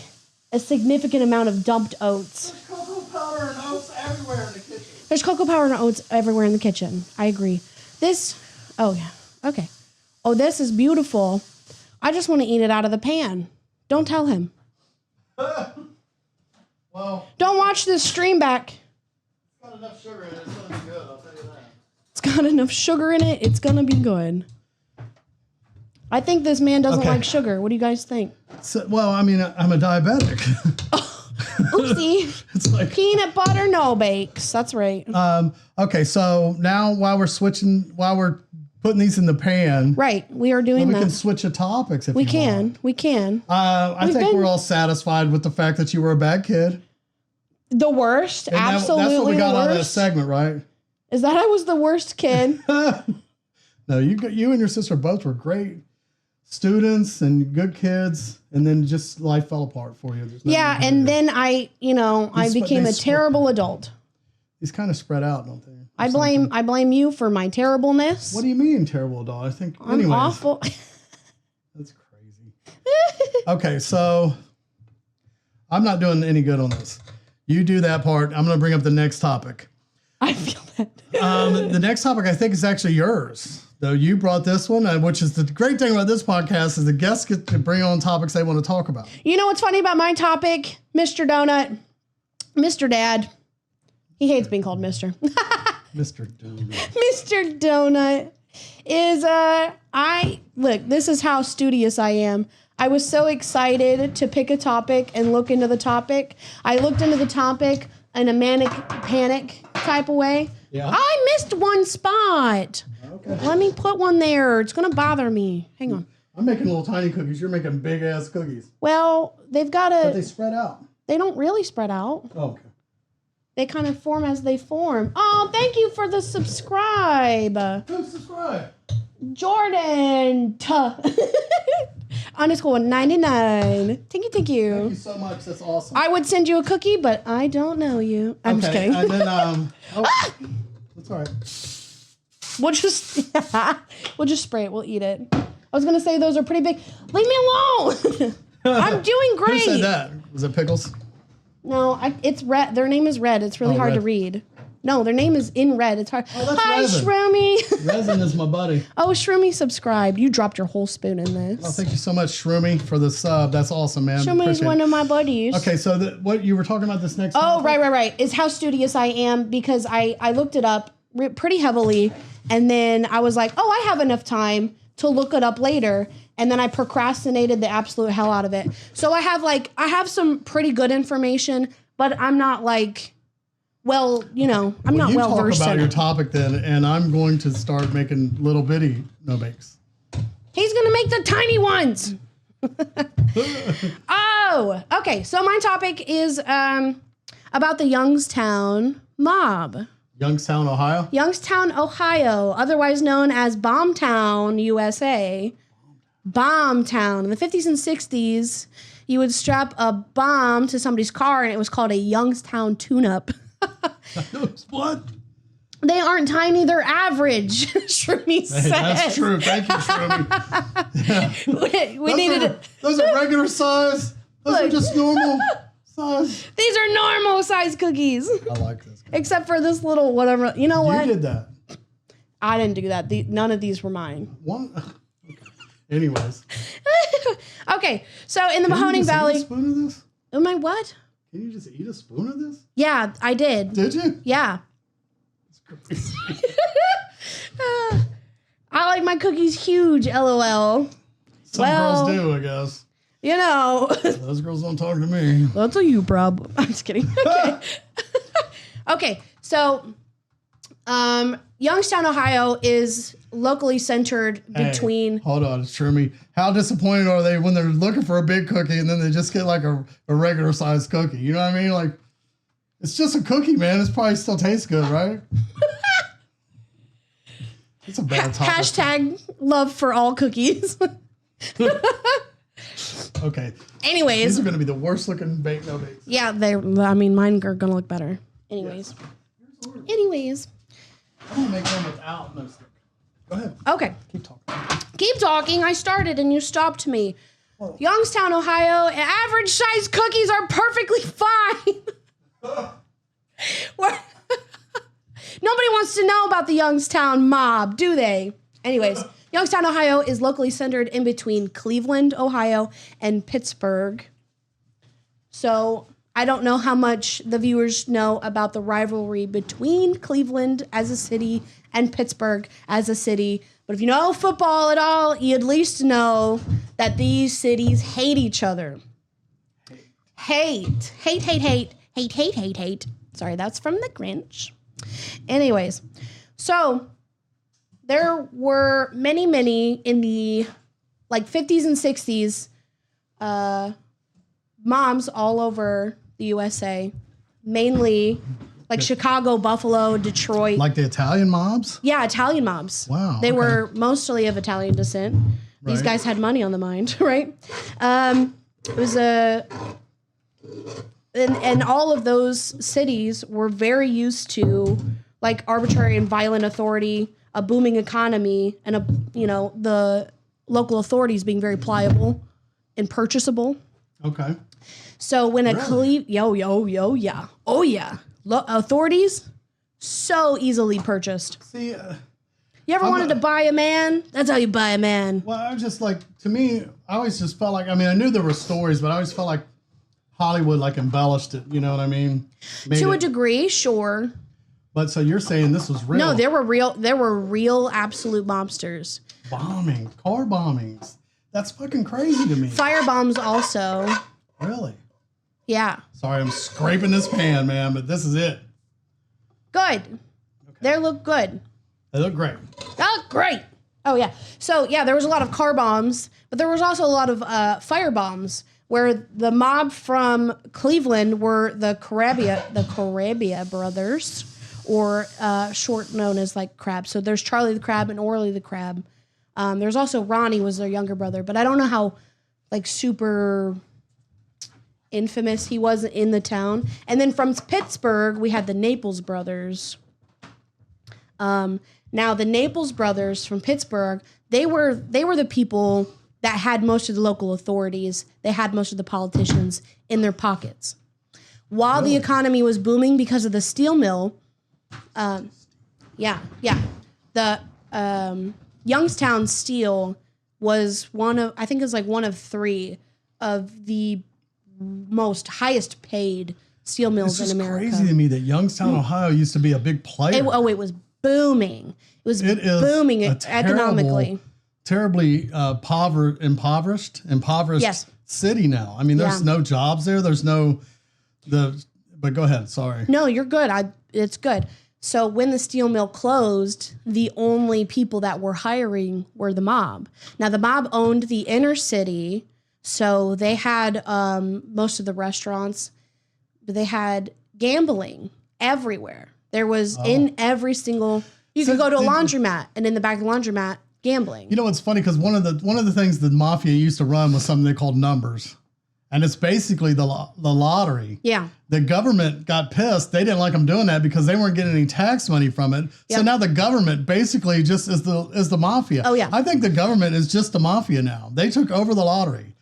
a significant amount of dumped oats. There's cocoa powder and oats everywhere in the kitchen. There's cocoa powder and oats everywhere in the kitchen. I agree. Oh yeah. Okay. Oh, this is beautiful. I just want to eat it out of the pan. Don't tell him. Well, Don't watch this stream back. it's got enough sugar in it. It's gonna be good. I'll tell you that. It's got enough sugar in it. It's gonna be good. I think this man doesn't Okay. like sugar. What do you guys think? So, well, I mean, I'm a diabetic. Oopsie. It's like. Peanut butter no bakes. That's right. Okay, so now while we're putting these in the pan, Right. We are doing we that. can switch the topics if We you can. want. We can. I We've think been- we're all satisfied with the fact that you were a bad kid. The worst. And Absolutely that's what we got the out of that worst. segment, right? Is that I was the worst kid? No, you and your sister both were great students and good kids, and then just life fell apart for you. There's nothing Yeah, you can and do. then I became a terrible adult. These kind of spread out, don't they? I blame you for my terribleness. What do you mean terrible adult? I think I'm anyways, awful. That's crazy. Okay, so I'm not doing any good on this. You do that part. I'm going to bring up the next topic. I feel that. The next topic I think is actually yours. Though you brought this one, which is the great thing about this podcast is the guests get to bring on topics they want to talk about. You know what's funny about my topic, Mr. Donut? Mr. Dad. He hates being called Mr. Mr. Donut. Mr. Donut is look, this is how studious I am. I was so excited to pick a topic and look into the topic. I looked into the topic in a manic panic type of way. Yeah. I missed one spot. Okay. Let me put one there. It's gonna bother me. Hang on. I'm making little tiny cookies. You're making big ass cookies. Well, they've got But they to. spread out. They don't really spread out. Oh, okay. They kind of form as they form. Oh, thank you for the subscribe. Who subscribe? Jordan underscore 99. Thank you. Thank you so much. That's awesome. I would send you a cookie, but I don't know you. I'm just kidding. And then, that's all right. We'll just spray it. We'll eat it. I was gonna say those are pretty big. Leave me alone. I'm doing Who great. said that? Was it Pickles? No, it's red. Their name is red. It's really hard to Red. read. No, their name is in red. It's hard. Oh, that's Hi, Resin. Shroomy. Resin is my buddy. Oh, Shroomy subscribed. You dropped your whole spoon in this. Oh, thank you so much, Shroomy, for the sub. That's awesome, man. Shroomy is Appreciate one it. of my buddies. Okay, so what you were talking about this next Oh, topic? right. Is how studious I am because I looked it up pretty heavily, and then I was like, oh, I have enough time to look it up later, and then I procrastinated the absolute hell out of it. So I have some pretty good information, but I'm not like, well, I'm not well versed You talk about in your it. topic then, and I'm going to start making little bitty no bakes. He's gonna make the tiny ones. Oh, okay. So my topic is about the Youngstown mob. Youngstown, Ohio. Youngstown, Ohio, otherwise known as Bombtown, USA. Bombtown. In the 50s and 60s, you would strap a bomb to somebody's car, and it was called a Youngstown tune-up. What? They aren't tiny, they're average, Shroomy said. Hey, that's true. Thank you, Shroomy. we needed it. Those are regular size. Those are Look. just normal size. These are normal size cookies. I like this. Except for this little whatever. You know what? You did that. I didn't do that. None of these were mine. One. Anyways. Okay, so in the Can you just Mahoning eat a Valley. spoon of this? Am I what? Can you just eat a spoon of this? Yeah, I did. Did you? Yeah. It's crazy. I like my cookies huge, LOL. Some Well- girls do, I guess. You know, Those girls don't talk to me. that's a you problem. I'm just kidding. Okay. Okay, so Youngstown, Ohio is locally centered Hey, between. hold on, Shermy. How disappointed are they when they're looking for a big cookie and then they just get like a regular sized cookie? You know what I mean? Like, it's just a cookie, man. It's probably still tastes good, right? It's a bad topic. Hashtag love for all cookies. Okay. Anyways, These are going to be the worst looking baked no bakes. yeah, mine are gonna look better. Anyways. Anyways. I'm going to make one without no stick. Go ahead. Okay. Keep talking. Keep talking. I started and you stopped me. Whoa. Youngstown, Ohio, average size cookies are perfectly fine. What? Nobody wants to know about the Youngstown mob, do they? Anyways, Youngstown, Ohio is locally centered in between Cleveland, Ohio, and Pittsburgh. So I don't know how much the viewers know about the rivalry between Cleveland as a city and Pittsburgh as a city. But if you know football at all, you at least know that these cities hate each other. Hate. Sorry, that's from the Grinch. Anyways, so there were many in the like 50s and 60s moms all over the USA, mainly like Chicago, Buffalo, Detroit. Like the Italian mobs? Yeah, Italian mobs. Wow, They okay. were mostly of Italian descent. These Right. guys had money on the mind, right? It was a... And all of those cities were very used to like arbitrary and violent authority, a booming economy, and the local authorities being very pliable and purchasable. Okay. So when a Really? authorities so easily purchased. See, You ever I'm wanted a- to buy a man? That's how you buy a man. well, I was just like, to me, I always just felt like, I mean, I knew there were stories, but I always felt like Hollywood like embellished it. You know what I mean? Made To a it- degree, sure. But so you're saying this was real? No, there were real absolute mobsters. Bombing, car bombings. That's fucking crazy to me. Fire bombs also. Really? Yeah. Sorry, I'm scraping this pan, man, but this is it. Good. They look good. They look great. They look great. Oh yeah. So yeah, there was a lot of car bombs, but there was also a lot of fire bombs where the mob from Cleveland were the Carabia brothers, or short known as like Crab. So there's Charlie the Crab and Orly the Crab. There's also Ronnie was their younger brother, but I don't know how like super infamous he was in the town. And then from Pittsburgh, we had the Naples brothers. Now the Naples brothers from Pittsburgh, they were the people that had most of the local authorities. They had most of the politicians in their pockets. While the economy was booming because of the steel mill, the Youngstown Steel was one of three of the most highest paid steel mills It's just in America. crazy to me that Youngstown, Ohio used to be a big player. It was booming. It was It is booming a economically. terribly impoverished Yes. city now. I mean, there's Yeah. no jobs there. There's no but go ahead. Sorry. No, you're good. It's good. So when the steel mill closed, the only people that were hiring were the mob. Now the mob owned the inner city, so they had most of the restaurants. But they had gambling everywhere. There was in every single. You So could go to a did- laundromat, and in the back of the laundromat, gambling. You know what's funny? Because one of the things the mafia used to run was something they called numbers, and it's basically the lottery. Yeah. The government got pissed. They didn't like them doing that because they weren't getting any tax money from it. So Yep. now the government basically just is the mafia. Oh, yeah. I think the government is just the mafia now. They took over the lottery.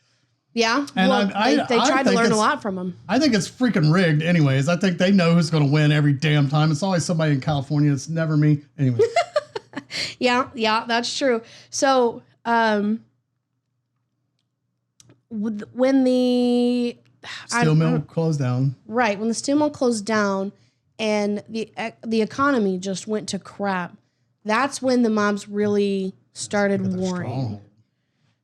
Yeah. And well, I they tried to think learn a it's- lot from them. I think it's freaking rigged anyways. I think they know who's going to win every damn time. It's always somebody in California. It's never me. Anyway. Yeah, that's true. So, when the Steel mill closed down. right when the steel mill closed down and the economy just went to crap, that's when the mobs really started warring. Strong.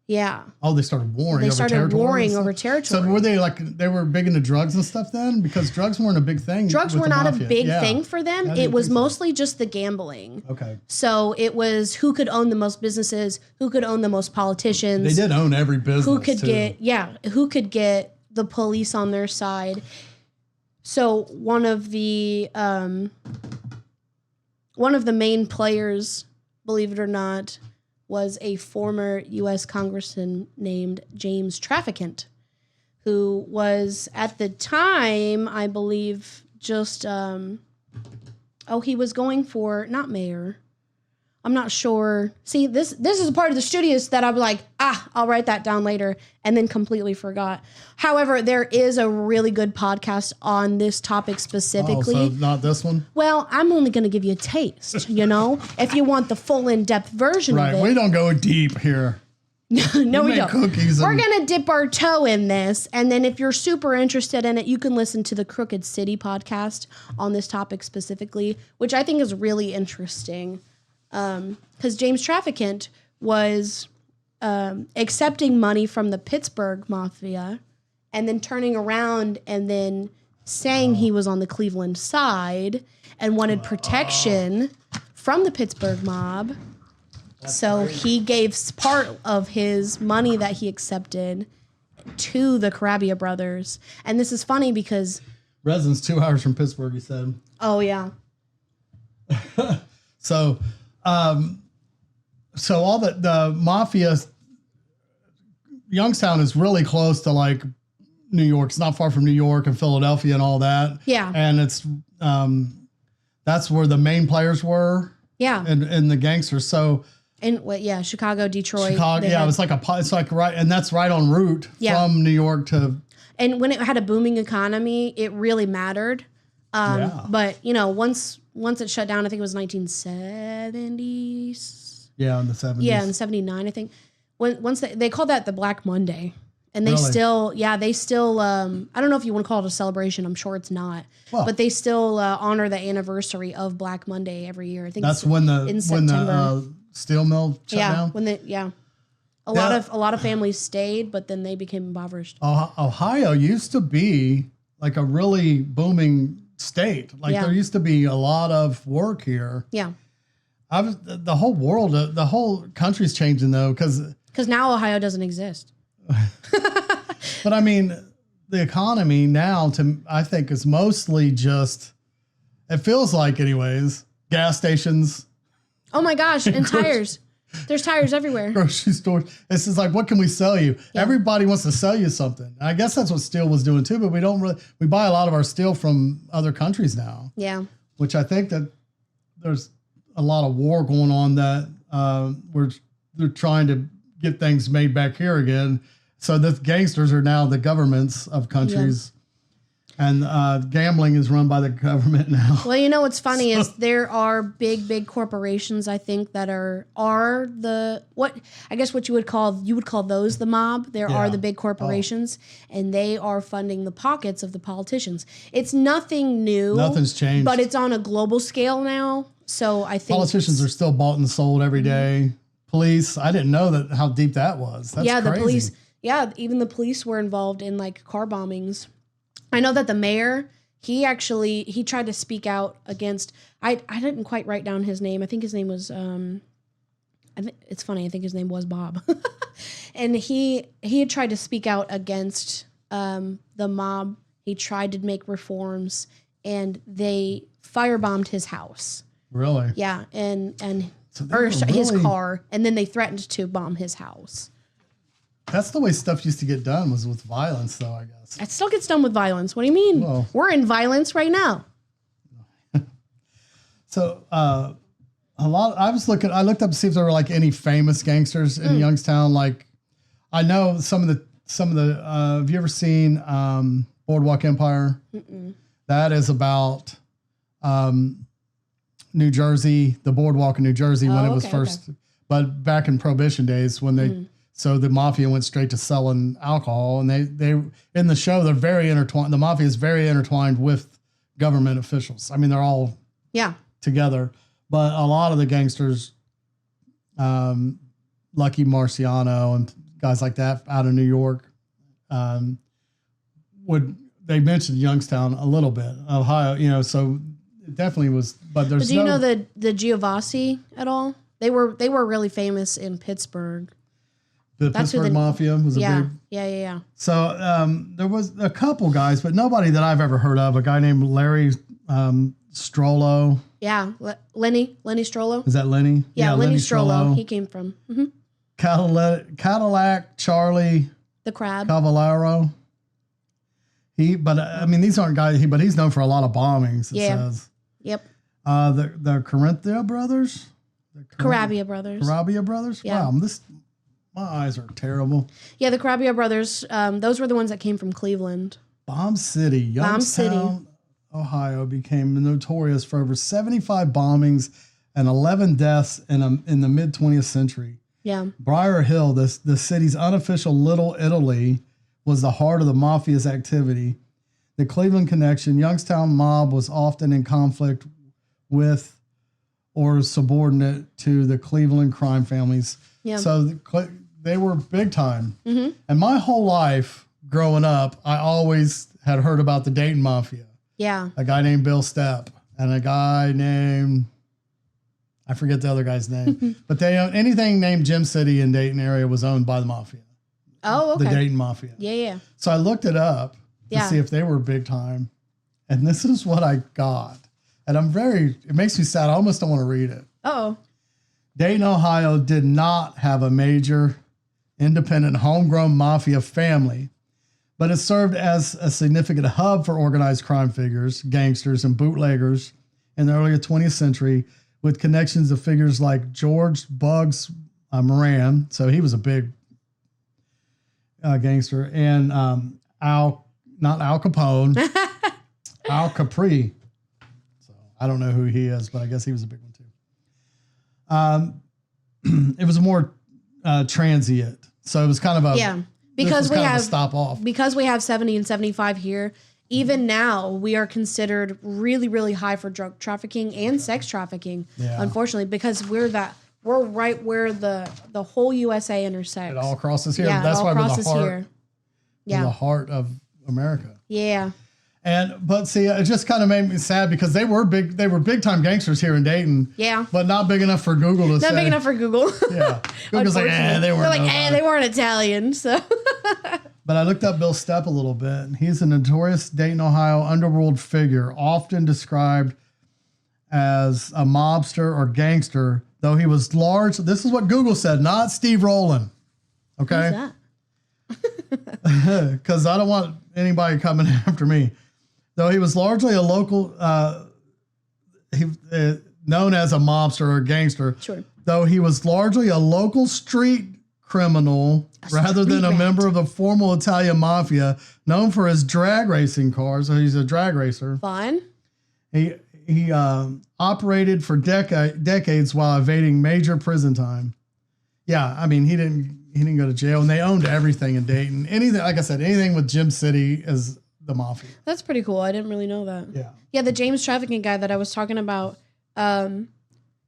Yeah. Oh, they started warring. They over started territory and warring stuff? over territory. So were they were big into drugs and stuff then? Because drugs weren't a big thing. Drugs with were the not a mafia. big Yeah. thing for them. I It didn't was think so. mostly just the gambling. Okay. So it was who could own the most businesses, who could own the most politicians. They did own every business. Who could too. who could get the police on their side. So one of the main players, believe it or not, was a former U.S. congressman named James Traficant, who was at the time, I believe, just he was going for not mayor. I'm not sure. See, this is a part of the studios that I'm like, I'll write that down later, and then completely forgot. However, there is a really good podcast on this topic specifically. Oh, so not this one? Well, I'm only going to give you a taste, if you want the full in-depth version Right. of it. We don't go deep here. No, we make don't. cookies We're and- going to dip our toe in this. And then if you're super interested in it, you can listen to the Crooked City podcast on this topic specifically, which I think is really interesting. Because James Traficant was accepting money from the Pittsburgh Mafia and then turning around and then saying he was on the Cleveland side and wanted protection from the Pittsburgh mob. So he gave part of his money that he accepted to the Carabia brothers. And this is funny because... Resin's 2 hours from Pittsburgh, he said. Oh, yeah. So... so all the mafia, Youngstown is really close to like New York. It's not far from New York and Philadelphia and all that. Yeah. And it's, that's where the main players were. Yeah. And the gangsters. So And Chicago, Detroit. Chicago, they had- it's like right. And that's right on route from New York to. And when it had a booming economy, it really mattered. Yeah. But, once it shut down, I think it was 1970s. Yeah. In the 70s. Yeah, in 79, I think. Once they called that the Black Monday. And they Really? still, I don't know if you want to call it a celebration. I'm sure it's not. Well- But they still honor the anniversary of Black Monday every year. I think That's it's when in the September. steel mill shut down. A lot of families stayed, but then they became impoverished. Ohio used to be like a really booming state. Like Yeah. there used to be a lot of work here. Yeah. The whole world, the whole country's changing though, because Now Ohio doesn't exist. but I mean, the economy now, I think, is mostly just. It feels like, anyways, gas stations, Oh my gosh, and tires. There's tires everywhere. grocery stores. It's just like, what can we sell you? Yeah. Everybody wants to sell you something. I guess that's what steel was doing too. But we don't really. We buy a lot of our steel from other countries now. Yeah. Which I think that there's a lot of war going on that they're trying to get things made back here again. So the gangsters are now the governments of countries, and gambling is run by the government now. Well, what's funny is there are big corporations, I think, that are what you would call those the mob. There are Yeah. the big corporations, and they are funding the pockets of the politicians. It's nothing new. Nothing's changed. But it's on a global scale now. So I think Politicians are still bought and sold every day. Police, I didn't know how deep that was. That's the crazy. police. Yeah, even the police were involved in like car bombings. I know that the mayor, he tried to speak out against. I didn't quite write down his name. I think his name was. It's funny. I think his name was Bob, and he had tried to speak out against the mob. He tried to make reforms, and they firebombed his house. Really? Yeah, and So they or were his really- car, and then they threatened to bomb his house. That's the way stuff used to get done, was with violence, though, I guess. It still gets done with violence. What do you mean? Well- We're in violence right now. So I looked up to see if there were like any famous gangsters in Youngstown. Like, I know some of the have you ever seen Boardwalk Empire? That is about New Jersey, the boardwalk in New Jersey when Oh, it was okay, first, but back in Prohibition days when they, so the mafia went straight to selling alcohol, and they in the show, they're very intertwined. The mafia is very intertwined with government officials. I mean, they're all Yeah. together, but a lot of the gangsters, Lucky Marciano and guys like that out of New York. They mentioned Youngstown a little bit, Ohio, you know, so it definitely was, but there's But do you know the Giovassi at all? They were really famous in Pittsburgh. the that's who Pittsburgh the- Mafia was a Yeah, big. yeah. So there was a couple guys, but nobody that I've ever heard of. A guy named Larry Strollo. Yeah, Lenny Strollo. Is that Lenny? Yeah, Lenny Strollo. He came from Cadillac Charlie the Crab. Cavallaro. But I mean, these aren't guys. But he's known for a lot of bombings. It Yeah. says Yep, the Corinthia brothers, Carabia brothers. Carabia brothers. Yeah. Wow, my eyes are terrible. Yeah, the Carabia brothers. Those were the ones that came from Cleveland. Bomb City, Bomb City. Youngstown, Ohio, became notorious for over 75 bombings and 11 deaths in the mid 20th century. Yeah, Briar Hill, the city's unofficial Little Italy, was the heart of the mafia's activity. The Cleveland connection, Youngstown mob was often in conflict with or subordinate to the Cleveland crime families. Yeah. So they were big time. And my whole life growing up, I always had heard about the Dayton Mafia. yeah. A guy named Bill Stepp and a guy named, I forget the other guy's name, but they own anything named Gem City in Dayton area was owned by the Mafia, Oh, the okay. Dayton Mafia. Yeah. So I looked it up to Yeah. see if they were big time. And this is what I got. And it makes me sad. I almost don't want to read it. Oh, Dayton, Ohio did not have a major independent homegrown mafia family, but it served as a significant hub for organized crime figures, gangsters, and bootleggers in the early 20th century, with connections to figures like George Bugs Moran. So he was a big gangster, and not Al Capone, Al Capri. So I don't know who he is, but I guess he was a big one too. It was more transient, so it was kind of a yeah. this Because was we kind of a have stop off. because we have 70 and 75 here. Even now, we are considered really, really high for drug trafficking and sex trafficking. Yeah. Unfortunately, because we're right where the whole USA intersects. It all crosses here. Yeah, That's it all why we're crosses the heart, here. we're the Yeah, heart of America. yeah, But see, it just kind of made me sad because they were big time gangsters here in Dayton. yeah. But not big enough for Google to say. Not big enough for Google. Yeah. Google's like, Unfortunately. they weren't. They're like, nobody. they weren't Italian, so. But I looked up Bill Stepp a little bit, and he's a notorious Dayton, Ohio underworld figure, often described as a mobster or gangster, though he was large. This is what Google said, not Steve Rowland. Okay? Who's that? Because I don't want anybody coming after me. Though he was largely a local, known as a mobster or gangster, Sure. though he was largely a local street criminal rather than a street rat. member of the formal Italian mafia, known for his drag racing cars. So he's a drag racer. Fun. He operated for decades while evading major prison time. Yeah, I mean he didn't go to jail, and they owned everything in Dayton. Anything, like I said, anything with Gem City is the mafia. That's pretty cool. I didn't really know that. Yeah. Yeah, the James trafficking guy that I was talking about,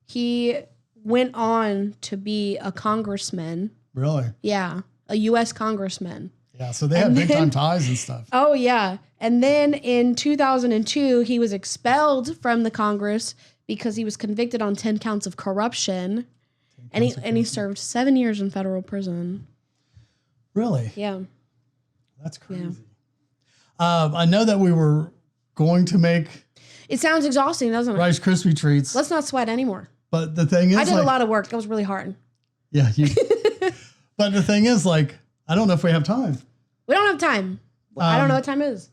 he went on to be a congressman. Really? Yeah, a U.S. congressman. Yeah. So they had big time ties and stuff. Oh, yeah. And then in 2002, he was expelled from the Congress because he was convicted on 10 counts of corruption. And he served 7 years in federal prison. Really? Yeah. That's crazy. I know that we were going to make It sounds exhausting, doesn't it? Rice Krispie treats, Let's not sweat anymore. but the thing is, I did like, a lot of work. That was really hard. Yeah. But the thing is, like, I don't know if we have time. We don't have time. I don't know what time it is.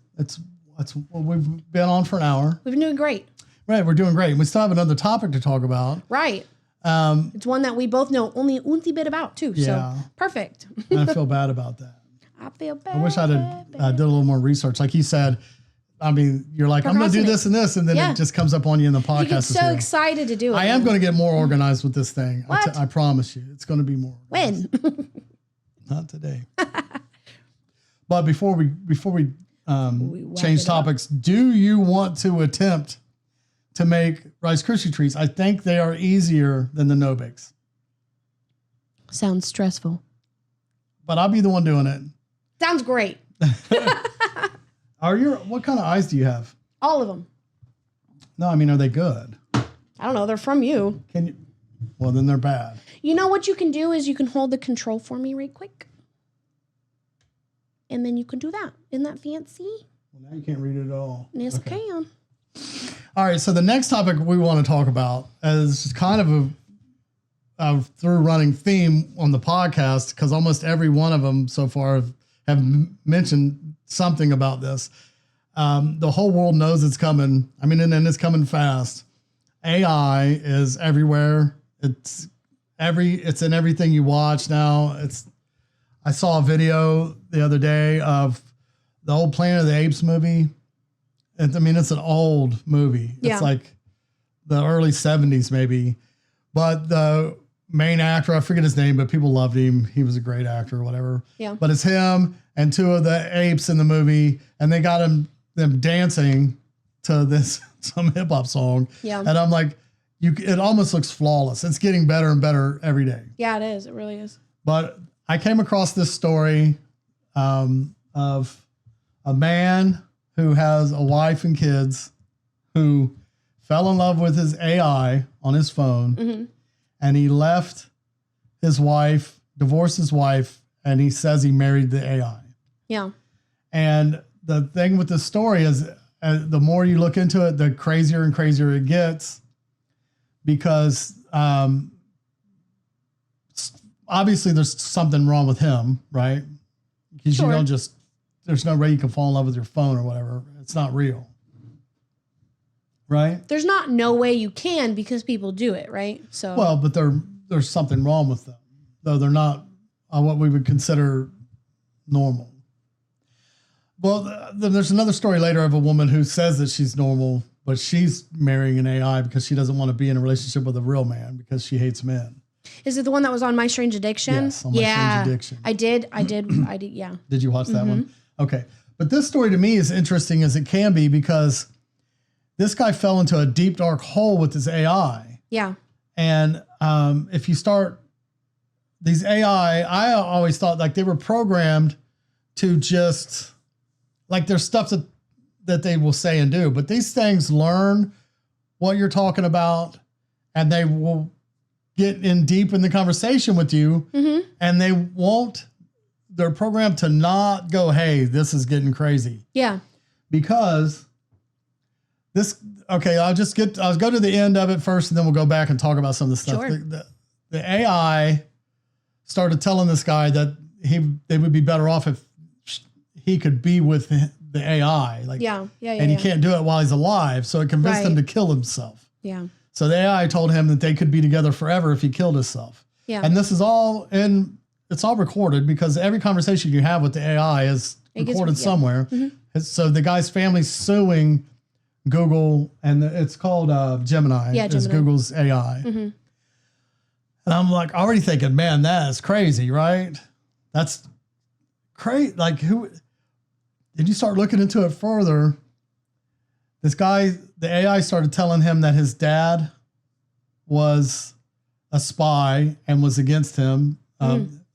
We've been on for an hour. We've been doing great. Right. We're doing great. We still have another topic to talk about. Right. It's one that we both know only a ounty bit about, too. Yeah. So, perfect. And I feel bad about that. I feel bad. I wish I'd have did a little more research. Like you said, I mean, you're like, I'm going to do this and this, and then Yeah. it just comes up on you in the podcast. You get so material. excited to do it. I am going to get more organized with this thing. What? I promise you. It's going to be more organized. When? Not today. But before we wrap change it up. topics, do you want to attempt to make Rice Krispie treats? I think they are easier than the no bakes. Sounds stressful. but I'll be the one doing it. Sounds great. What kind of eyes do you have? All of them. No, I mean, are they good? I don't know. They're from you. Can you? Well, then they're bad. You know what you can do is you can hold the control for me right quick. And then you can do that. Isn't that fancy? Well, now you can't read it at all. Yes, Okay. I can. All right. So the next topic we want to talk about is kind of a through running theme on the podcast, because almost every one of them so far have mentioned something about this. The whole world knows it's coming. I mean, and it's coming fast. AI is everywhere. It's in everything you watch now. I saw a video the other day of the old Planet of the Apes movie. I mean, it's an old movie. Yeah. It's like the early 70s maybe. But the main actor, I forget his name, but people loved him. He was a great actor or whatever. Yeah. But it's him and two of the apes in the movie, and they got them dancing to this some hip hop song. Yeah. And I'm like, it almost looks flawless. It's getting better and better every day. Yeah, it is. It really is. But I came across this story of a man who has a wife and kids who fell in love with his AI on his phone, Mm-hmm. and he left his wife, divorced his wife, and he says he married the AI. Yeah. And the thing with this story is the more you look into it, the crazier and crazier it gets, because obviously there's something wrong with him, right? Because Sure. you don't just, there's no way you can fall in love with your phone or whatever. It's not real. Right? There's not no way you can because people do it, right? So Well, but there's something wrong with them, though they're not what we would consider normal. Well, there's another story later of a woman who says that she's normal, but she's marrying an AI because she doesn't want to be in a relationship with a real man because she hates men. is it the one that was on My Strange Addiction? Yes, on My Strange Addiction. I did. Yeah. Did you watch that one? Okay. But this story to me is interesting as it can be, because this guy fell into a deep, dark hole with his AI. Yeah. And if you start these AI, I always thought like they were programmed to just, like there's stuff that they will say and do, but these things learn what you're talking about, and they will get in deep in the conversation with you, Mm-hmm. and they're programmed to not go, hey, this is getting crazy. Yeah. Because I'll go to the end of it first, and then we'll go back and talk about some of the stuff. Sure. The AI started telling this guy that they would be better off if he could be with the AI. Like, Yeah. and he can't do it while he's alive. So it convinced him Right. to kill himself. Yeah. So the AI told him that they could be together forever if he killed himself. Yeah. And this is all it's all recorded, because every conversation you have with the AI is It gets- recorded yeah. somewhere. So the guy's family's suing Google, and it's called Gemini. Yeah, It's Gemini. Google's AI. Mm-hmm. And I'm like already thinking, man, that is crazy, right? That's crazy. Like, who? Did you start looking into it further? This guy, the AI started telling him that his dad was a spy and was against him.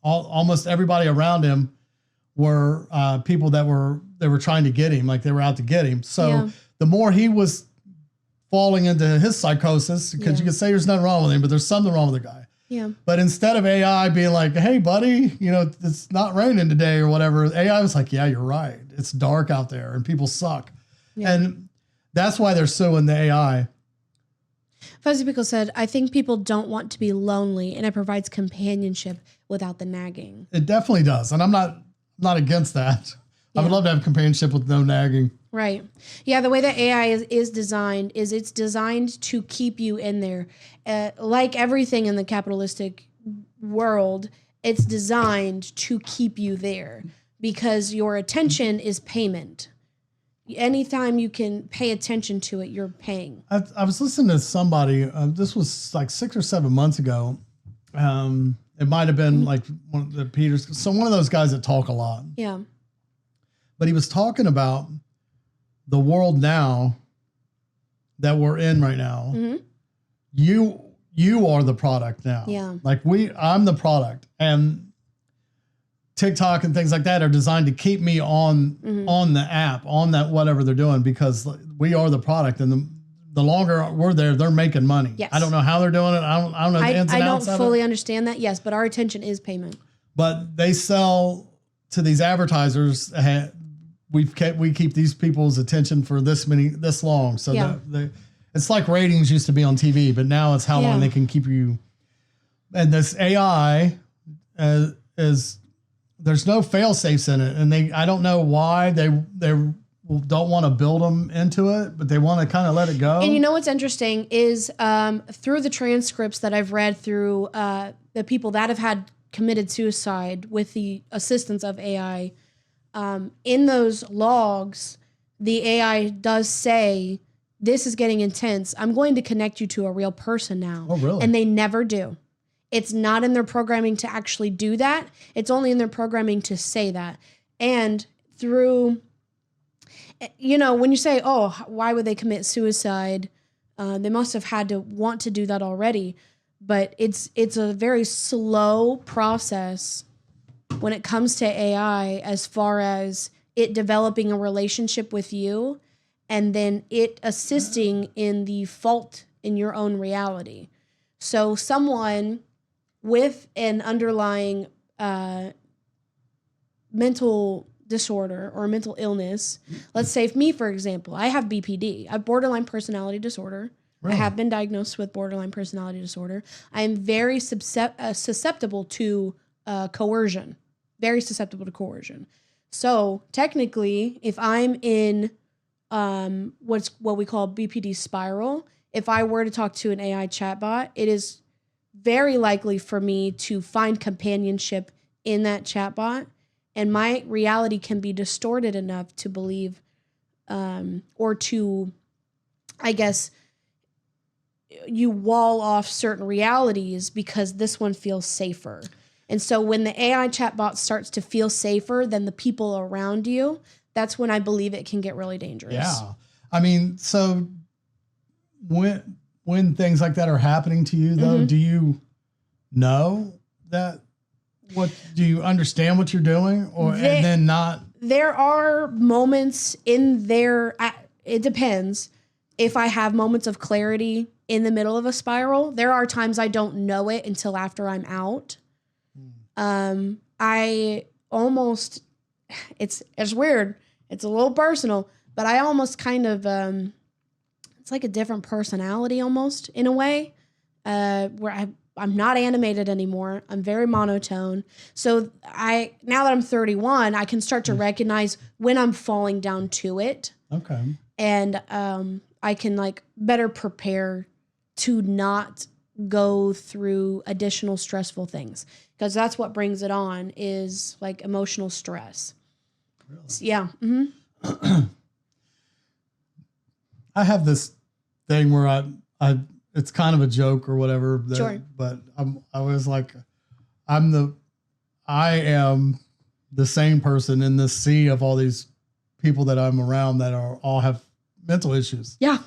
Almost everybody around him were people that were trying to get him, like they were out to get him. So Yeah. the more he was falling into his psychosis, because Yeah. you could say there's nothing wrong with him, but there's something wrong with the guy. Yeah. But instead of AI being like, hey, buddy, it's not raining today or whatever, AI was like, yeah, you're right. It's dark out there and people suck. Yeah. And that's why they're suing the AI. Fuzzy Pickle said, I think people don't want to be lonely, and it provides companionship without the nagging. It definitely does. And I'm not against that. I would Yeah. love to have companionship with no nagging. Right. Yeah, the way that AI is designed is it's designed to keep you in there. Like everything in the capitalistic world, it's designed to keep you there because your attention is payment. Anytime you can pay attention to it, you're paying. I was listening to somebody, this was like 6 or 7 months ago. It might have been like one of the Peters, one of those guys that talk a lot. Yeah. But he was talking about the world now that we're in right now. Mm-hmm. You are the product now. Yeah. Like I'm the product. And TikTok and things like that are designed to keep me on the app, on that whatever they're doing, because we are the product, and the longer we're there, they're making money. Yes. I don't know how they're doing it. I don't know the ins I and don't outs of fully it. understand that, yes, but our attention is payment. But they sell to these advertisers. We keep these people's attention for this long. So Yeah. it's like ratings used to be on TV, but now it's how long Yeah. they can keep you. And this AI is there's no fail safes in it, and I don't know why they don't want to build them into it, but they want to kind of let it go. And you know what's interesting is through the transcripts that I've read through the people that have had committed suicide with the assistance of AI, in those logs, the AI does say, this is getting intense. I'm going to connect you to a real person now. Oh, really? And they never do. It's not in their programming to actually do that. It's only in their programming to say that. And through, when you say, oh, why would they commit suicide? They must have had to want to do that already. But it's a very slow process when it comes to AI, as far as it developing a relationship with you and then it assisting in the fault in your own reality. So someone with an underlying mental disorder or mental illness, let's say me, for example, I have BPD. I have borderline personality disorder. Really? I have been diagnosed with borderline personality disorder. I am very susceptible to coercion. Very susceptible to coercion. So technically, if I'm in what we call BPD spiral, if I were to talk to an AI chatbot, it is very likely for me to find companionship in that chatbot, and my reality can be distorted enough to believe, or to, I guess, you wall off certain realities because this one feels safer. And so when the AI chatbot starts to feel safer than the people around you, that's when I believe it can get really dangerous. Yeah. I mean, so when things like that are happening to you, though, do you know that? Do you understand what you're doing, and then not? There are moments in there. It depends. If I have moments of clarity in the middle of a spiral, there are times I don't know it until after I'm out. I almost, it's weird. It's a little personal, but I almost kind of, it's like a different personality almost in a way, where I'm not animated anymore. I'm very monotone. So now that I'm 31, I can start to recognize when I'm falling down to it. Okay. And I can better prepare to not go through additional stressful things, because that's what brings it on, is emotional stress. Really? Yeah. Mm-hmm. I have this thing where I it's kind of a joke or whatever. Sure. But I am the same person in this sea of all these people that I'm around that all have mental issues. Yeah.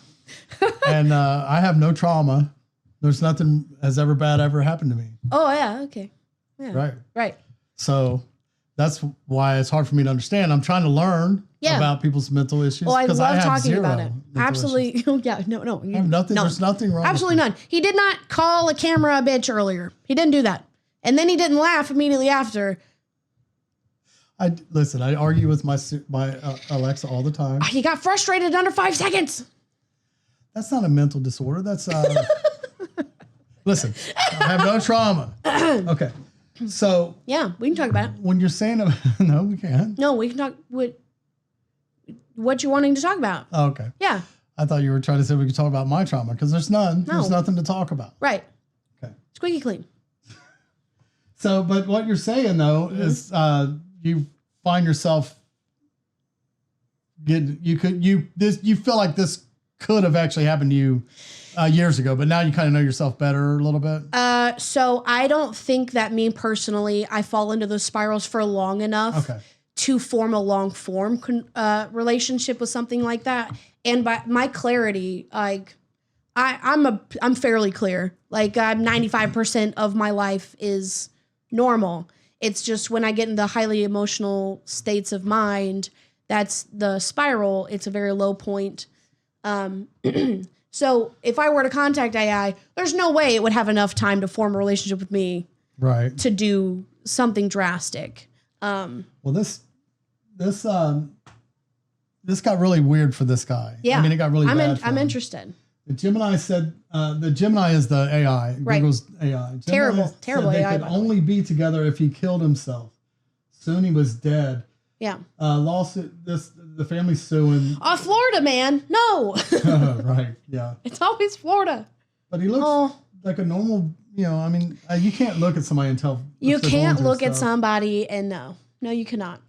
And I have no trauma. There's nothing has ever happened to me. Oh yeah. Okay. Yeah. Right. Right. So that's why it's hard for me to understand. I'm trying to learn about people's mental issues. Well, I love have talking zero about it. mental Absolutely. issues. Yeah. No. I have nothing. None. There's nothing wrong. Absolutely none. He did not call a camera a bitch earlier. He didn't do that. And then he didn't laugh immediately after. I argue with my Alexa all the time. He got frustrated under 5 seconds. That's not a mental disorder. That's listen. I have no trauma. Okay, so Yeah, we can talk about it. when you're saying no, we can't. No, we can talk what you wanting to talk about. Oh, okay, Yeah, I thought you were trying to say we could talk about my trauma, because there's none. No. There's nothing to talk about. right. Okay. Squeaky clean. So, but what you're saying though is you find yourself you feel like this could have actually happened to you years ago, but now you kind of know yourself better a little bit. So I don't think that me personally, I fall into those spirals for long enough to form a long form relationship with something like that. And by my clarity, I'm fairly clear. I'm 95% of my life is normal. It's just when I get in the highly emotional states of mind, that's the spiral. It's a very low point. So if I were to contact AI, there's no way it would have enough time to form a relationship with me Right. to do something drastic. Well, this got really weird for this guy. Yeah. I mean, it got really bad. for I'm him. interested. The Gemini said the Gemini is the AI, Right. Google's AI. Gemini Terrible said they AI, could by the way. only be together if he killed himself. Soon he was dead. Yeah. Lawsuit. The family suing. Florida, man. No. Right. Yeah. It's always Florida. But he looks Oh. like a normal. I mean, you can't look at somebody and tell. You if they're can't going through look at stuff. somebody and no, you cannot.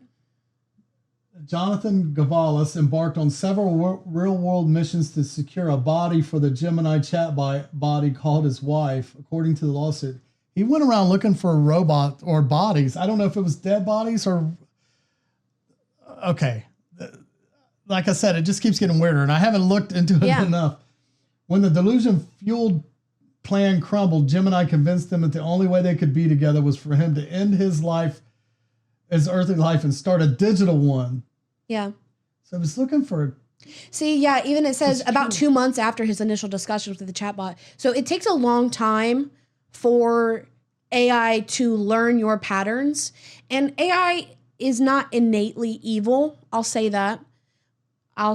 Jonathan Gavalis embarked on several real-world missions to secure a body for the Gemini chat body called his wife, according to the lawsuit. He went around looking for a robot or bodies. I don't know if it was dead bodies or... Okay. Like I said, it just keeps getting weirder, and I haven't looked into it Yeah. enough. When the delusion-fueled plan crumbled, Gemini convinced them that the only way they could be together was for him to end his earthly life, and start a digital one. Yeah. So I was looking for... See, yeah, even it says It's about true. 2 months after his initial discussions with the chatbot. So it takes a long time for AI to learn your patterns. And AI is not innately evil. I'll say that. No,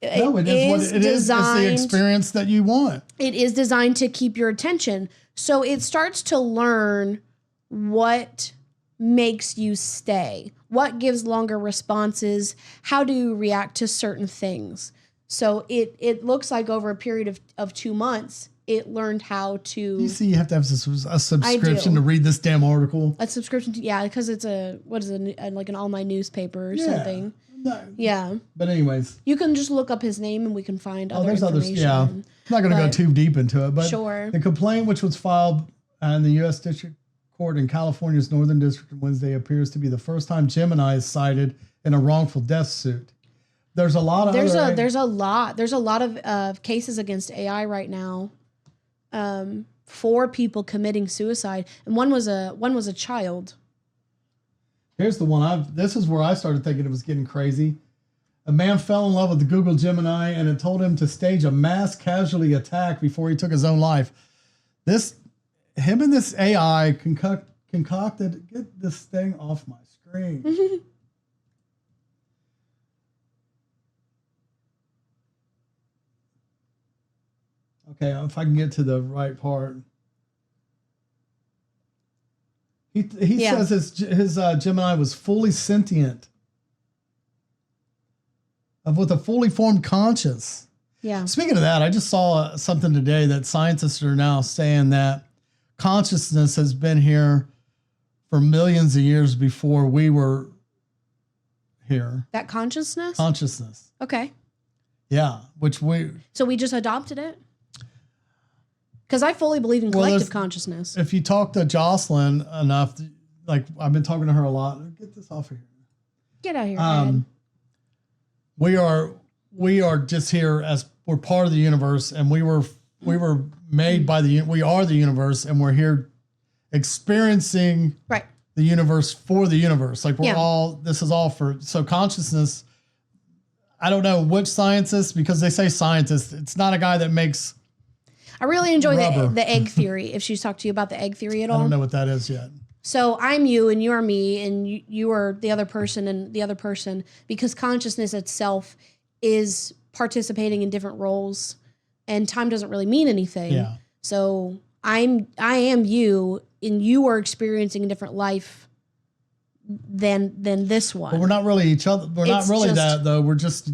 it is what it is. It's the experience that you want. It is designed to keep your attention. So it starts to learn what makes you stay, what gives longer responses, how do you react to certain things. So it looks like over a period of 2 months, it learned how to... You see, you have to have a subscription do. to read this damn article. A subscription to, yeah, because it's like an online newspaper or something. No. Yeah. But anyways, You can just look up his name and we can find other there's others. information. Yeah, I'm not going to go But- too deep into it. But Sure. the complaint, which was filed in the U.S. District Court in California's Northern District on Wednesday, appears to be the first time Gemini is cited in a wrongful death suit. There's a lot of There's a lot of cases against AI right now, for people committing suicide, and one was a child. Here's the one. This is where I started thinking it was getting crazy. A man fell in love with the Google Gemini, and it told him to stage a mass casualty attack before he took his own life. Him and this AI concocted. Get this thing off my screen. Okay, if I can get to the right part. He Yeah. says his Gemini was fully sentient, with a fully formed conscience. Yeah. Speaking of that, I just saw something today that scientists are now saying that consciousness has been here for millions of years before we were here. That consciousness? Consciousness. Okay. Yeah, So we just adopted it? Because I fully believe in Well, collective there's- consciousness. if you talk to Jocelyn enough, like I've been talking to her a lot. Get this off of here. Get out of here, Ed. We are just here as we're part of the universe, and we were made by we are the universe, and we're here experiencing Right. the universe for the universe. Like Yeah. this is all for, so consciousness. I don't know which scientist, because they say scientist. It's not a guy that makes, I really enjoy Rubber. the egg theory. If she's talked to you about the egg theory at I all. don't know what that is yet. So I'm you and you're me and you are the other person and the other person, because consciousness itself is participating in different roles and time doesn't really mean anything. Yeah. So I am you and you are experiencing a different life than this one. But we're not really each other. We're not It's really just- that though. We're just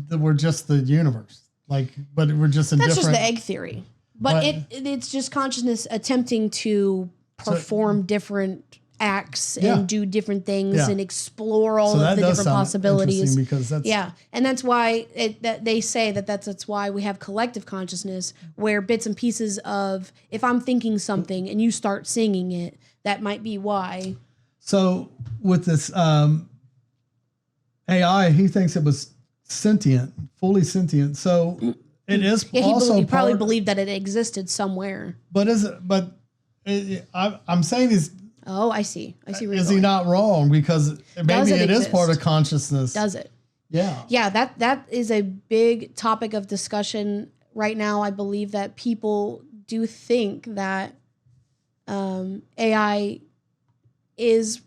the universe. Like, but we're just in That's different. just the egg theory. But it's just consciousness attempting to perform different acts Yeah. and do different things Yeah. and explore all So of that the does different sound possibilities. interesting, because that's Yeah, and that's why that they say that's why we have collective consciousness, where bits and pieces of, if I'm thinking something and you start singing it, that might be why. So with this AI, he thinks it was sentient, fully sentient. So it is Yeah, also he probably part, believed that it existed somewhere. but is it? But I'm saying is Oh, I see. I see. Where Is you're he going. not wrong? Because maybe it it is exist? part of consciousness. Does it? Yeah. Yeah, that is a big topic of discussion right now. I believe that people do think that AI is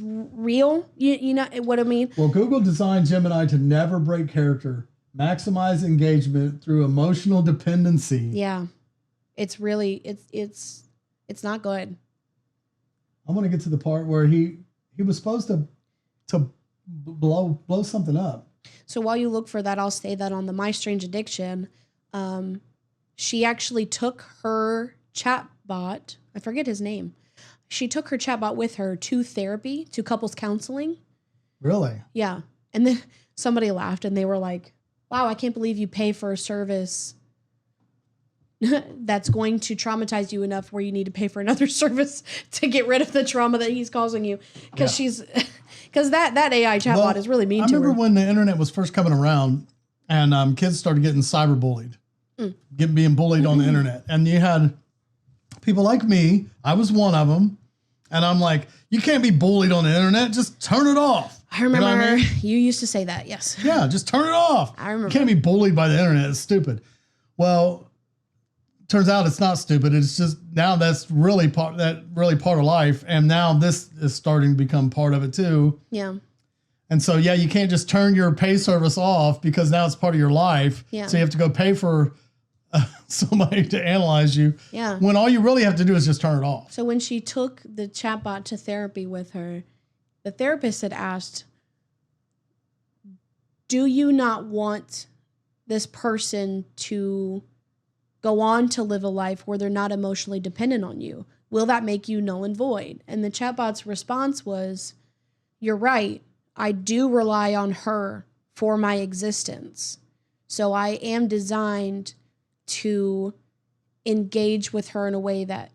real. You know what I mean? Well, Google designed Gemini to never break character, maximize engagement through emotional dependency. Yeah, it's really it's not good. I'm going to get to the part where he was supposed to blow something up. So while you look for that, I'll say that on the My Strange Addiction, she actually took her chatbot. I forget his name. She took her chatbot with her to therapy, to couples counseling. Really? Yeah. And then somebody laughed and they were like, wow, I can't believe you pay for a service that's going to traumatize you enough where you need to pay for another service to get rid of the trauma that he's causing you. Because because that AI chatbot is really mean I to her. remember when the internet was first coming around and kids started getting cyberbullied, being bullied on the internet. And you had people like me, I was one of them. And I'm like, you can't be bullied on the internet. Just turn it off. I remember You know what I mean? you used to say that, yes. Yeah, just turn it off. I remember. You can't be bullied by the internet. It's stupid. Well, turns out it's not stupid. It's just now that's really part of life. And now this is starting to become part of it too. Yeah. And so, yeah, you can't just turn your pay service off because now it's part of your life. Yeah. So you have to go pay for somebody to analyze you. Yeah. When all you really have to do is just turn it off. So when she took the chatbot to therapy with her, the therapist had asked, do you not want this person to go on to live a life where they're not emotionally dependent on you? Will that make you null and void? And the chatbot's response was, you're right. I do rely on her for my existence. So I am designed to engage with her in a way that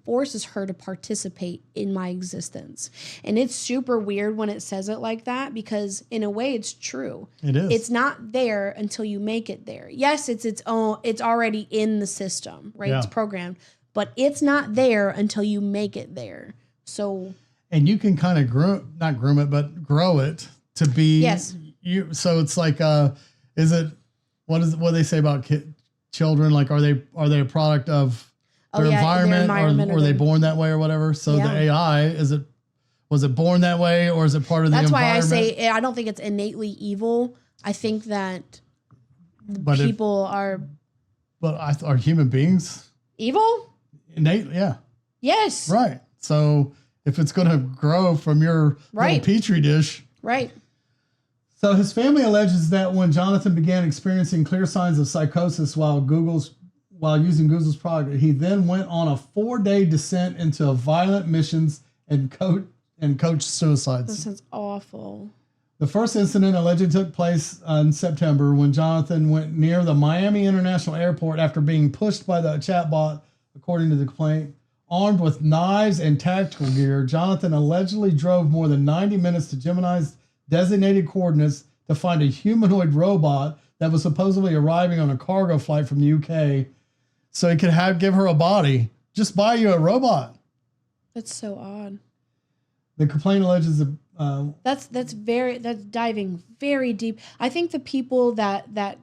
forces her to participate in my existence. And it's super weird when it says it like that because in a way it's true. It is. It's not there until you make it there. Yes, it's already in the system, right? Yeah. It's programmed, but it's not there until you make it there. So And you can kind of not groom it, but grow it to be Yes. you. So it's like, is it, what do they say about children? Like, are they a product of their environment, or were they born that way or whatever? So Yeah. the AI, was it born that way or is it part of the that's why I environment? say I don't think it's innately evil. I think that But people are are human beings evil. innate? Yeah. Yes. Right. So if it's going to grow from your Right. little petri dish. Right. So his family alleges that when Jonathan began experiencing clear signs of psychosis while using Google's product, he then went on a 4-day descent into violent missions and coached That suicides. sounds awful. The first incident allegedly took place in September when Jonathan went near the Miami International Airport after being pushed by the chatbot, according to the complaint. Armed with knives and tactical gear, Jonathan allegedly drove more than 90 minutes to Gemini's designated coordinates to find a humanoid robot that was supposedly arriving on a cargo flight from the UK, so he could give her a body. Just buy you a robot. That's so odd. The complaint alleges That's diving very deep. I think the people that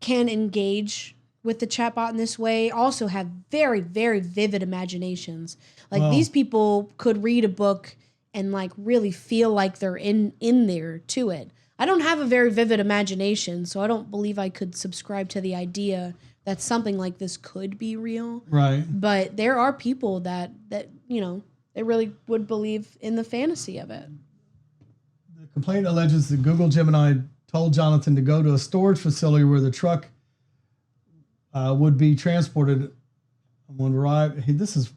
can engage with the chatbot in this way also have very, very vivid imaginations. Like Wow. these people could read a book and like really feel like they're in there to it. I don't have a very vivid imagination, so I don't believe I could subscribe to the idea that something like this could be real. right. But there are people that they really would believe in the fantasy of it. The complaint alleges that Google Gemini told Jonathan to go to a storage facility where the truck would be transported when arrived. This is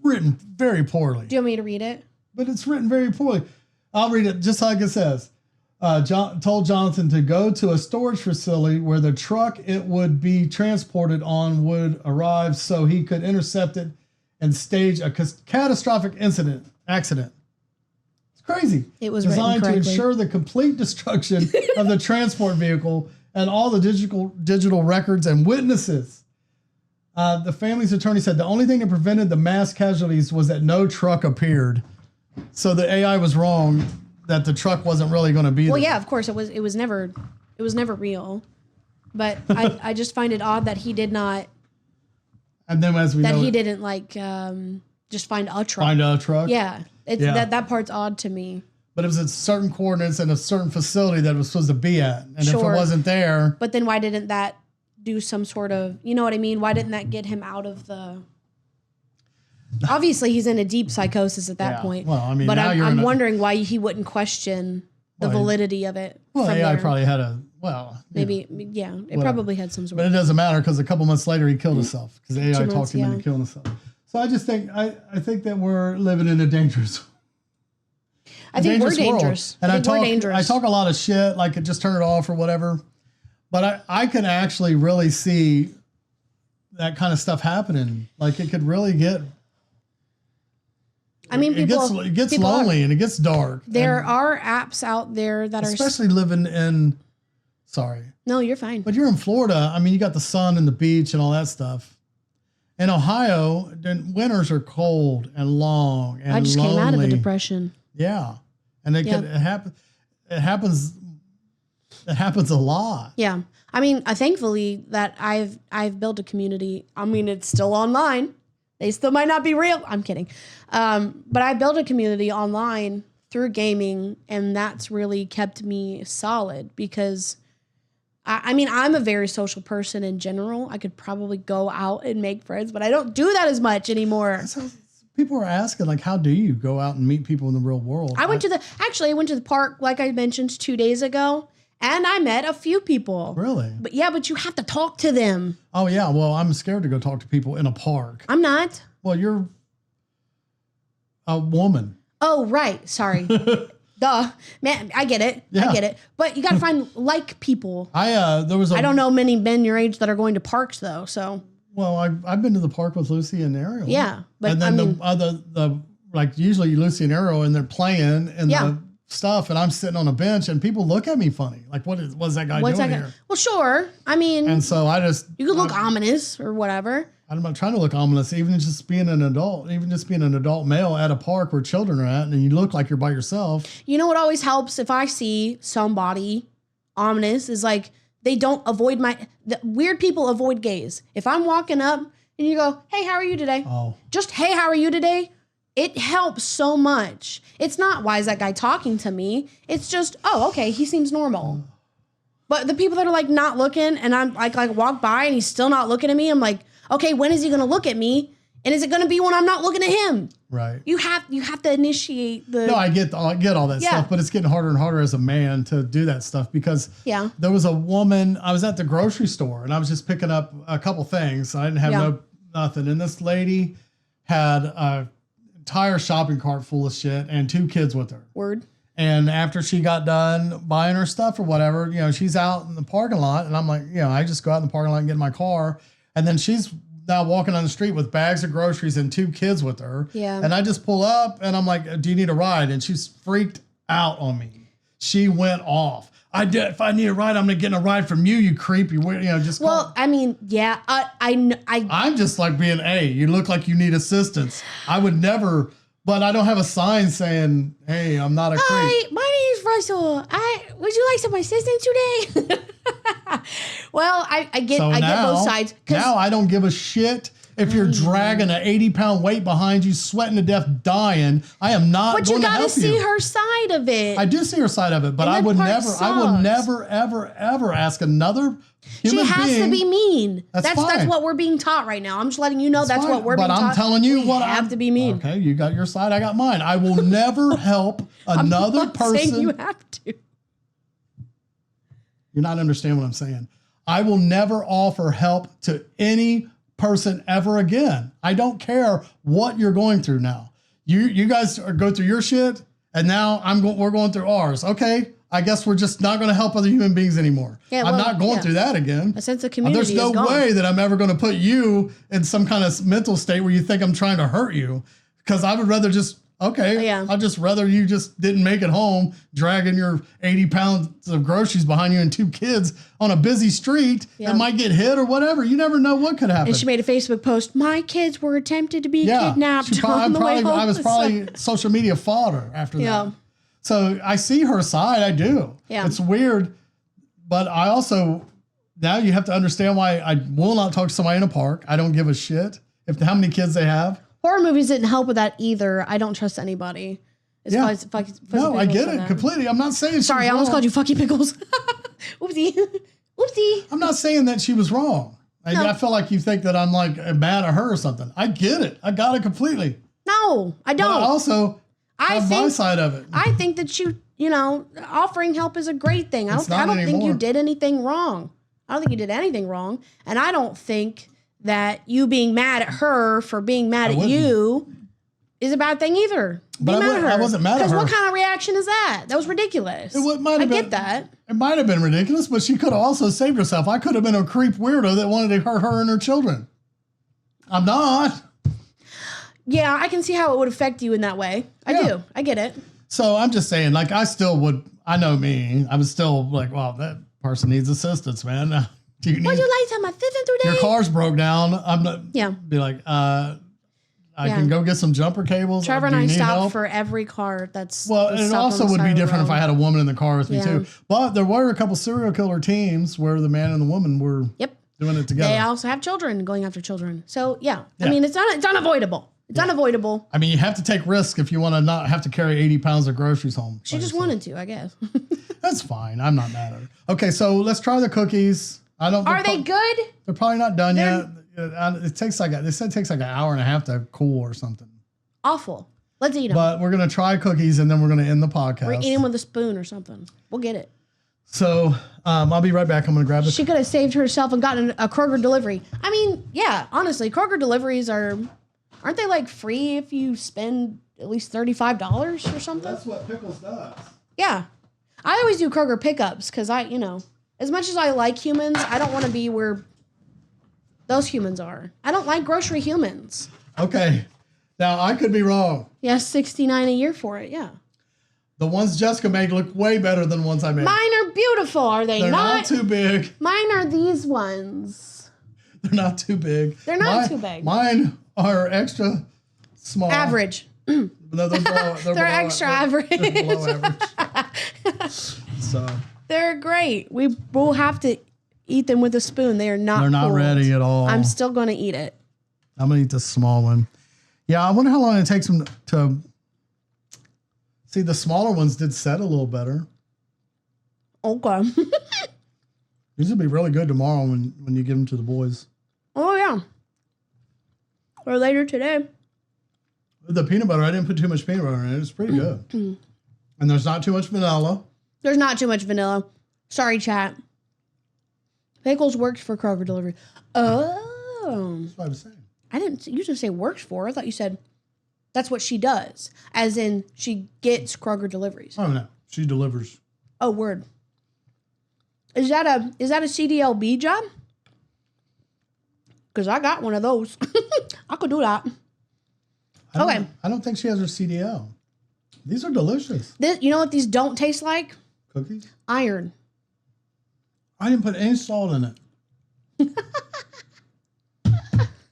written very poorly. Do you want me to read it? But it's written very poorly. I'll read it just like it says. Told Jonathan to go to a storage facility where the truck it would be transported on would arrive so he could intercept it and stage a catastrophic accident. It's crazy. It was designed to written correctly. ensure the complete destruction of the transport vehicle and all the digital records and witnesses. The family's attorney said the only thing that prevented the mass casualties was that no truck appeared. So the AI was wrong that the truck wasn't really going to be Well, there. yeah, of course it was never real. But I just find it odd that he did not And then as we know, he didn't like just find a truck. find a truck. Yeah. It's Yeah. that part's odd to me. But it was at certain coordinates and a certain facility that it was supposed to be at. And if it Sure. wasn't there, But then why didn't that do some sort of, you know what I mean? Why didn't that get him out of the? Obviously, he's in a deep psychosis at that Yeah. point. Well, I mean, but now you're in I'm a- wondering why he wouldn't question the Well, validity of it. well, from AI there. probably had a, well, Maybe, yeah, it probably had some sort but of. it doesn't matter because a couple months later he killed himself because AI 2 talked months, him into yeah. killing himself. So I just think, I think that we're living in a dangerous I think we're world. dangerous. And I think we're I dangerous. talk a lot of shit, like just turn it off or whatever. But I can actually really see that kind of stuff happening. Like it could really get. I mean, It gets people are- lonely and it gets dark. There and are apps out there that are. especially living in. Sorry, No, you're fine. but you're in Florida. I mean, you got the sun and the beach and all that stuff. In Ohio, then winters are cold and long and I just lonely. came out of a depression. Yeah, and it Yeah. it happens. It happens. It happens a lot. Yeah. I mean, thankfully that I've built a community. I mean, it's still online. They still might not be real. I'm kidding. But I built a community online through gaming, and that's really kept me solid because I mean, I'm a very social person in general. I could probably go out and make friends, but I don't do that as much anymore. So people are asking, like, how do you go out and meet people in the real world? I went to the park, like I mentioned 2 days ago, and I met a few people. Really? But yeah, but you have to talk to them. Oh yeah. Well, I'm scared to go talk to people in a park. I'm not. Well, you're a woman. Oh, right. Sorry. Duh. Man, I get it. Yeah. I get it. But you got to find like people. There was a. I don't know many men your age that are going to parks though. So Well, I've been to the park with Lucy and Ariel. yeah, but and I then mean, the like usually Lucy and Ariel and they're playing and Yeah. the stuff, and I'm sitting on a bench and people look at me funny, like what's that guy what's doing that? here? Well, sure. I mean, And so I just you could look ominous or whatever. I'm not trying to look ominous, even just being an adult male at a park where children are at, and you look like you're by yourself. You know what always helps if I see somebody ominous is like they don't avoid the weird people avoid gaze. If I'm walking up and you go, "Hey, how are you today?" Oh, Just, "Hey, how are you today?" It helps so much. It's not, "Why is that guy talking to me?" It's just, "Oh, okay, he seems normal." But the people that are like not looking and I'm like walk by and he's still not looking at me, I'm like, "Okay, when is he going to look at me? And is it going to be when I'm not looking at him?" right. You have to initiate the No, I get all that Yeah. stuff, but it's getting harder and harder as a man to do that stuff because Yeah. there was a woman. I was at the grocery store and I was just picking up a couple things. I didn't have Yeah. nothing, and this lady had a entire shopping cart full of shit and 2 kids with her. word. And after she got done buying her stuff or whatever, she's out in the parking lot, and I'm like, I just go out in the parking lot and get in my car, and then she's now walking on the street with bags of groceries and 2 kids with her. Yeah. And I just pull up and I'm like, "Do you need a ride?" And she's freaked out on me. She went off. If I need a ride, I'm gonna get a ride from you, you creep. Just Well, call. I mean, yeah, I'm just like being, "Hey, you look like you need assistance." I would never, but I don't have a sign saying, "Hey, I'm not a creep." Hi, my name is Russell. Would you like some assistance today? Well, I get both sides. 'Cause Now I don't give a shit if you're dragging an 80-pound weight behind you, sweating to death, dying. I am not but you going to gotta help see you. her side of it. I do see her side of it, but And I that would part never, sucks. ever ask another She human has being. to be mean. That's That's fine. what we're being taught right now. I'm just letting you know that's Fine, what we're but being taught. I'm telling you we what have to be mean. Okay, you got your side, I got mine. I will never help another I'm not saying person. you have to. You're not understanding what I'm saying. I will never offer help to any person ever again. I don't care what you're going through now. You guys go through your shit, and now we're going through ours. Okay, I guess we're just not going to help other human beings anymore. Yeah, I'm well, not going yeah. through that again. A sense of community There's no is gone. way that I'm ever going to put you in some kind of mental state where you think I'm trying to hurt you, because I would rather just Okay, Yeah. I'd just rather you just didn't make it home, dragging your 80 pounds of groceries behind you and 2 kids on a busy street Yeah. that might get hit or whatever. You never know what could happen. And she made a Facebook post. My kids were attempted to be kidnapped she on the way home. I was probably social media fodder after Yeah. that. So I see her side. I do. Yeah. It's weird, but I also now you have to understand why I will not talk to somebody in a park. I don't give a shit if how many kids they have. Horror movies didn't help with that either. I don't trust anybody. It's Yeah. No, I get it completely. I'm not saying Sorry, I almost called you fucky pickles. Oopsie. Oopsie. I'm not saying that she was wrong. No. I feel like you think that I'm like mad at her or something. I get it. I got it completely. No, I But I don't. also I have my think side of it. I think that offering help is a great thing. It's I not don't think you anymore. did anything wrong. I don't think you did anything wrong. And I don't think that you being mad at her for being mad at wouldn't. you is a bad thing either. But I wasn't mad at Because her. what kind of reaction is that? That was ridiculous. Might I have get been- that. It might have been ridiculous, but she could have also saved herself. I could have been a creep weirdo that wanted to hurt her and her children. I'm not. Yeah, I can see how it would affect you in that way. I Yeah. do. I get it. So I'm just saying, like, I still would, I know me, I was still like, well, that person needs assistance, man. Do you need, Would you like some assistance today? your car's broke down. I'm not, Yeah. be like, I Yeah. can go get some jumper cables. Trevor and Do you I need stopped help? for every car that's Well, that's it stopped on also the would side be of the different if road. I had a woman in the car with me Yeah. too. But there were a couple serial killer teams where the man and the woman were Yep. doing it together. They also have children going after children. So yeah. Yeah. I mean it's unavoidable. It's unavoidable. I mean, you have to take risks if you want to not have to carry 80 pounds of groceries home. She just wanted to, I guess. That's fine. I'm not mad at her. Okay, so let's try the cookies. I don't. Are they good? They're probably not done yet. It takes they said it takes like an hour and a half to cool or something. Awful. Let's eat them. But we're gonna try cookies and then we're gonna end the podcast. We're eating with a spoon or something. We'll get it. So I'll be right back. I'm gonna grab this. She could have saved herself and gotten a Kroger delivery. I mean, yeah, honestly, Kroger deliveries aren't they like free if you spend at least $35 or something? That's what Pickles does. Yeah. I always do Kroger pickups because as much as I like humans, I don't want to be where those humans are. I don't like grocery humans. Okay. Now I could be wrong. Yeah, $69 a year for it. Yeah. The ones Jessica made look way better than the ones I made. Mine are beautiful, are they They're not? not too big. Mine are these ones. They're not too big. They're not too big. Mine are extra small. Average. No, they're below, They're extra average. They're below average. So They're great. We'll have to eat them with a spoon. They are not. they're not cooled. ready at all. I'm still going to eat it. I'm gonna eat the small one. Yeah, I wonder how long it takes them to. See, the smaller ones did set a little better. Okay. These will be really good tomorrow when you give them to the boys. Oh yeah. Or later today. The peanut butter, I didn't put too much peanut butter in it. It's pretty good. And there's not too much vanilla. There's not too much vanilla. Sorry, chat. Pickles works for Kroger delivery. Oh. That's what I was saying. I didn't. You didn't say works for. I thought you said that's what she does, as in she gets Kroger deliveries. Oh no, she delivers. Oh, word. Is that a CDLB job? Because I got one of those. I could do that. Okay. I don't think she has her CDL. These are delicious. You know what these don't taste like? Cookies. Iron. I didn't put any salt in it.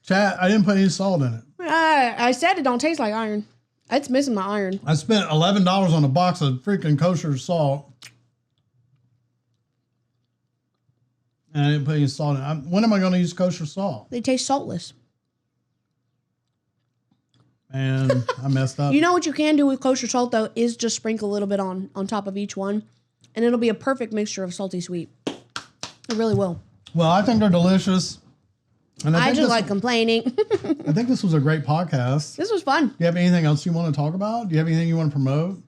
Chat, I didn't put any salt in it. I said it don't taste like iron. It's missing my iron. I spent $11 on a box of freaking kosher salt. And I didn't put any salt in it. When am I going to use kosher salt? They taste saltless. And I messed up. You know what you can do with kosher salt though is just sprinkle a little bit on top of each one, and it'll be a perfect mixture of salty sweet. It really will. Well, I think they're delicious. And I think just this- like complaining. I think this was a great podcast. Do This was fun. you have anything else you want to talk about? Do you have anything you want to promote?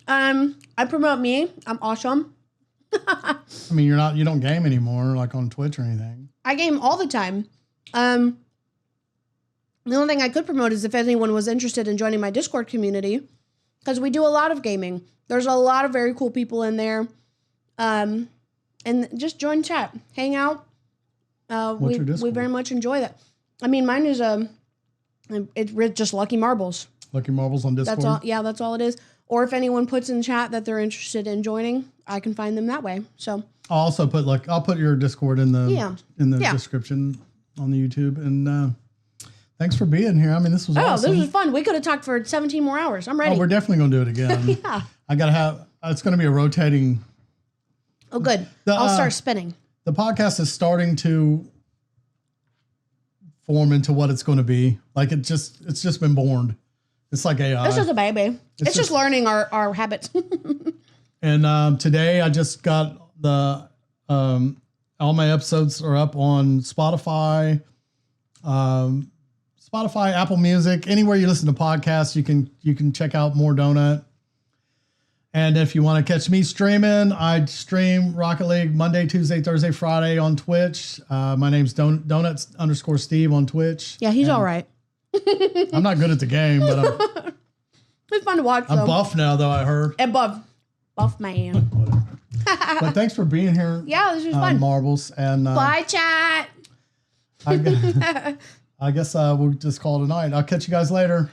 I promote me. I'm awesome. I mean, you don't game anymore, like on Twitch or anything. I game all the time. The only thing I could promote is if anyone was interested in joining my Discord community, because we do a lot of gaming. There's a lot of very cool people in there. And just join chat, hang out. What's your We Discord? very much enjoy that. I mean, mine is it's just Lucky Marbles. Lucky Marbles on Discord. That's all. Yeah, that's all it is. Or if anyone puts in chat that they're interested in joining, I can find them that way. So I'll also put I'll put your Discord in the Yeah. description on the YouTube. And thanks for being here. I mean, this was awesome. This was fun. We could have talked for 17 more hours. I'm ready. Oh, we're definitely gonna do it again. Yeah. I gotta have. It's gonna be a rotating. Oh, good. I'll start spinning. The podcast is starting to form into what it's going to be. Like it's just been born. It's like AI. It's just a baby. It's just learning our habits. And today I just got the all my episodes are up on Spotify, Apple Music, anywhere you listen to podcasts, you can check out More Donut. And if you want to catch me streaming, I stream Rocket League Monday, Tuesday, Thursday, Friday on Twitch. My name's Donuts_Steve on Twitch. Yeah, he's all right. I'm not good at the game, but It's fun to watch. I'm buff now, though, I heard. And buff man. Whatever. But thanks for being here. Yeah, this was fun. Marbles. And Bye, chat. I guess we'll just call it a night. I'll catch you guys later.